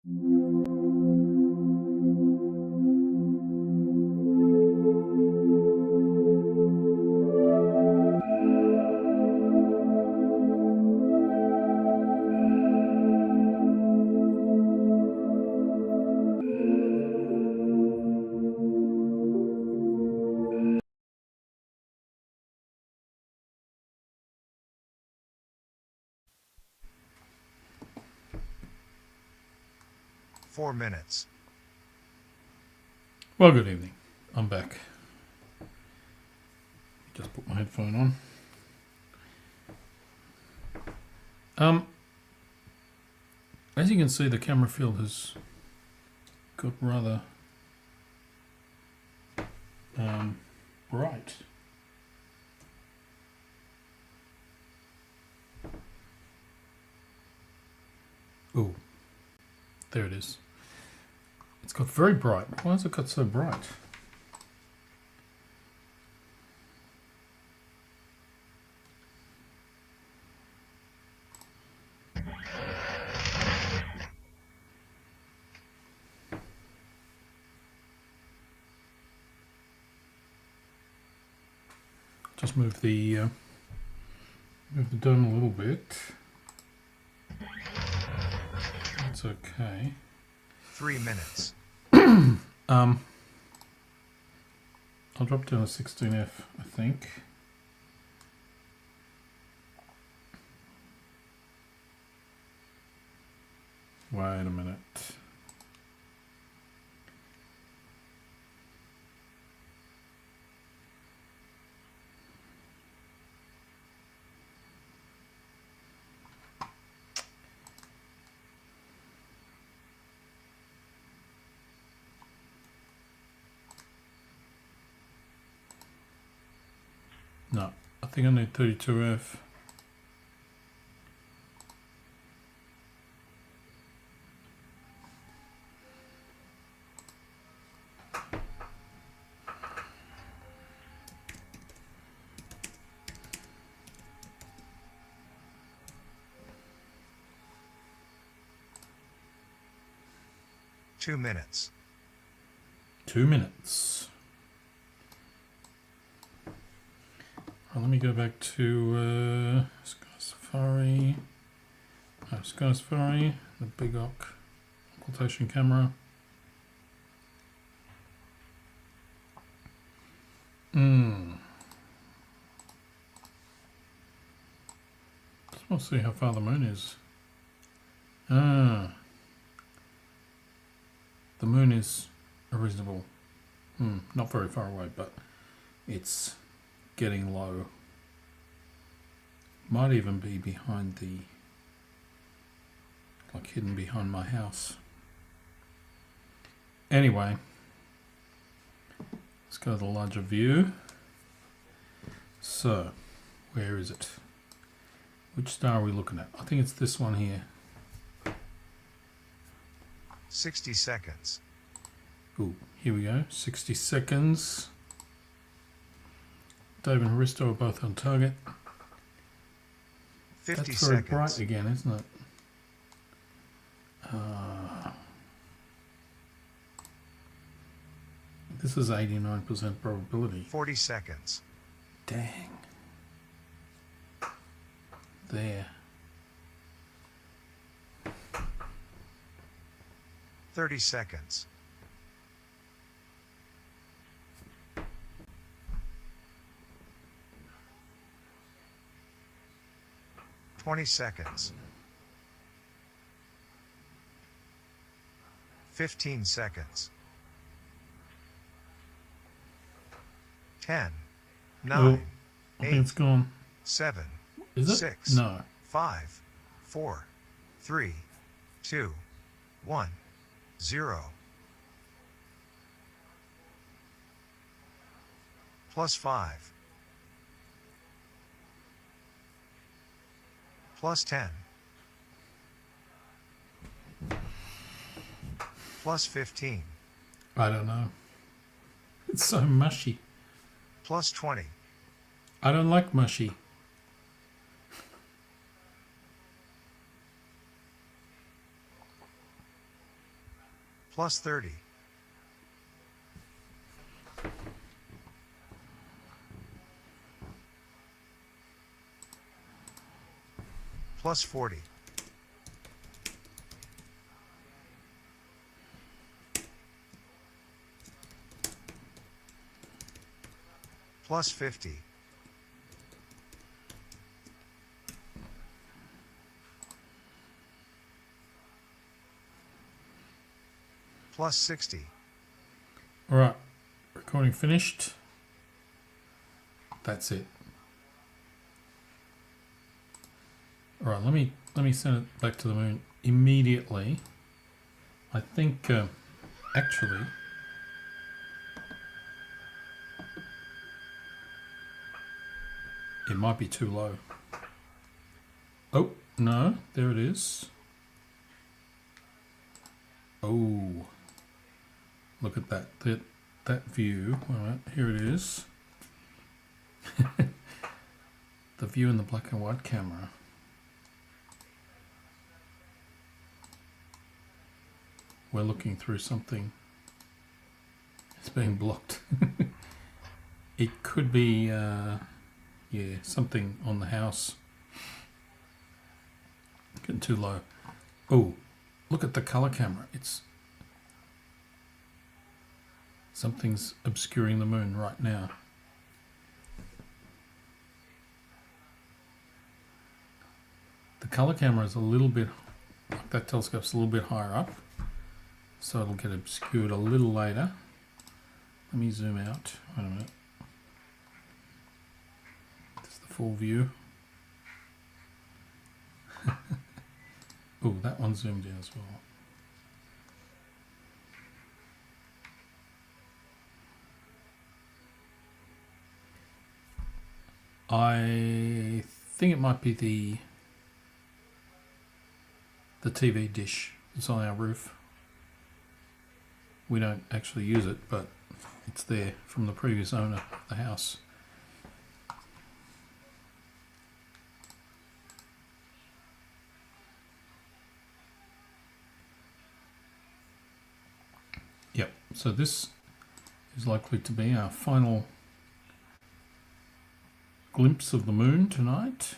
4 minutes. Well, good evening. I'm back. Just put my headphone on. As you can see, the camera field has got rather bright. Oh, there it is. It's got very bright. Why has it got so bright? Just move the dome a little bit. That's okay. 3 minutes. I'll drop down to 16F, I think. Wait a minute. No, I think I need 32F. Two minutes. 2 minutes. Right, let me go back to Sky Safari. No, Sky Safari, the big occultation camera. Just want to see how far the moon is. The moon is a reasonable, not very far away, but it's getting low. Might even be behind the, like hidden behind my house. Anyway, let's go to the larger view. So, where is it? Which star are we looking at? I think it's this one here. 60 seconds. Ooh, here we go. 60 seconds. Dave and Haristo are both on target. 50 That's very seconds. bright again, isn't it? This is 89% probability. 40 seconds. Dang. There. 30 seconds. $20. 15 seconds. 10, 9, Oh, I think 8, it's gone. 7, Is it? 6, No. 5, 4, 3, 2, 1, 0. Plus 5. Plus 10. Plus 15. I don't know. It's so mushy. Plus 20. I don't like mushy. plus 30, plus 40, plus 50, plus 60, All right, recording finished. That's it. All right, let me send it back to the moon immediately. I think actually it might be too low. Oh no, there it is. Oh, look at that. That view. All right, here it is. The view in the black and white camera. We're looking through something. It's being blocked. It could be, yeah, something on the house. Getting too low. Oh, look at the color camera. It's something's obscuring the moon right now. The color camera is a little bit, like that telescope's a little bit higher up, so it'll get obscured a little later. Let me zoom out. Wait a minute. This is the full view. Oh, that one zoomed in as well. I think it might be the TV dish that's on our roof. We don't actually use it, but it's there from the previous owner of the house. Yep, so this is likely to be our final glimpse of the moon tonight.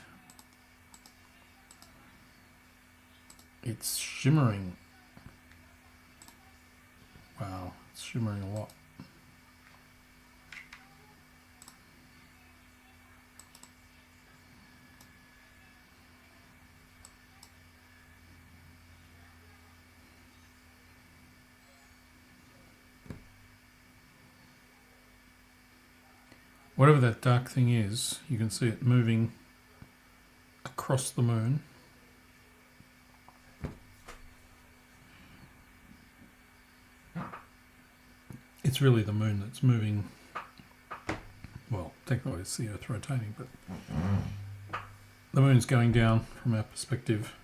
It's shimmering. Wow, it's shimmering a lot. Whatever that dark thing is, you can see it moving across the moon. It's really the moon that's moving. Well, technically it's the Earth rotating, but the moon's going down from our perspective.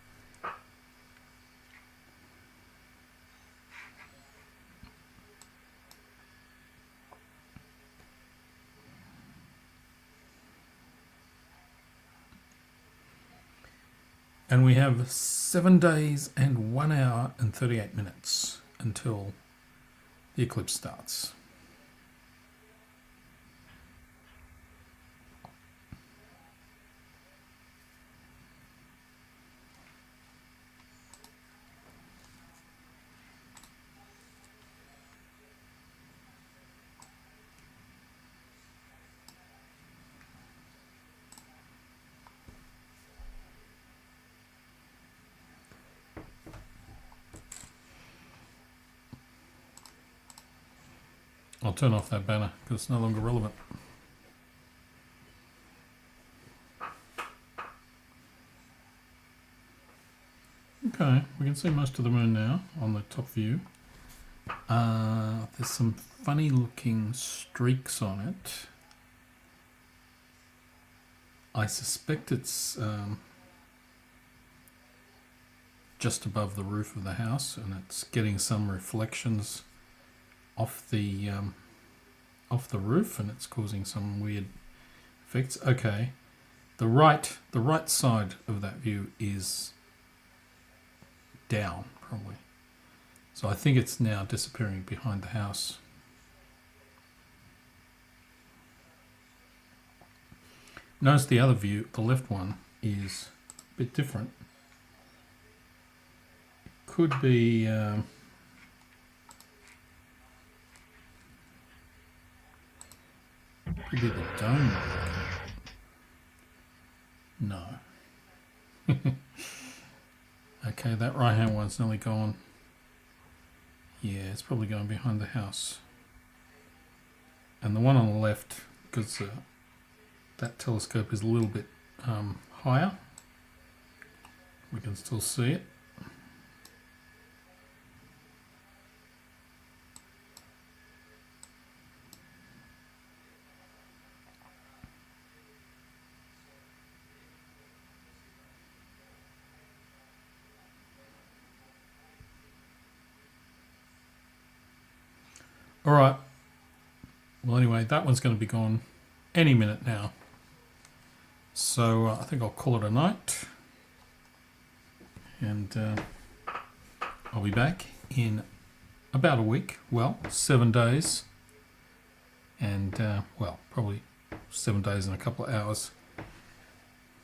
And we have 7 days and 1 hour and 38 minutes until the eclipse starts. I'll turn off that banner because it's no longer relevant. Okay, we can see most of the moon now on the top view. There's some funny looking streaks on it. I suspect it's just above the roof of the house, and it's getting some reflections off the roof, and it's causing some weird effects. Okay, the right side of that view is down, probably. So I think it's now disappearing behind the house. Notice the other view, the left one, is a bit different. Could be the dome. No. Okay, that right hand one's nearly gone. Yeah, it's probably going behind the house. And the one on the left, because that telescope is a little bit higher, we can still see it. All right. Well, anyway, that one's going to be gone any minute now. So I think I'll call it a night. And I'll be back in about a week. Well, 7 days. And, well, probably 7 days and a couple of hours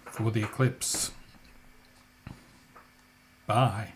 for the eclipse. Bye.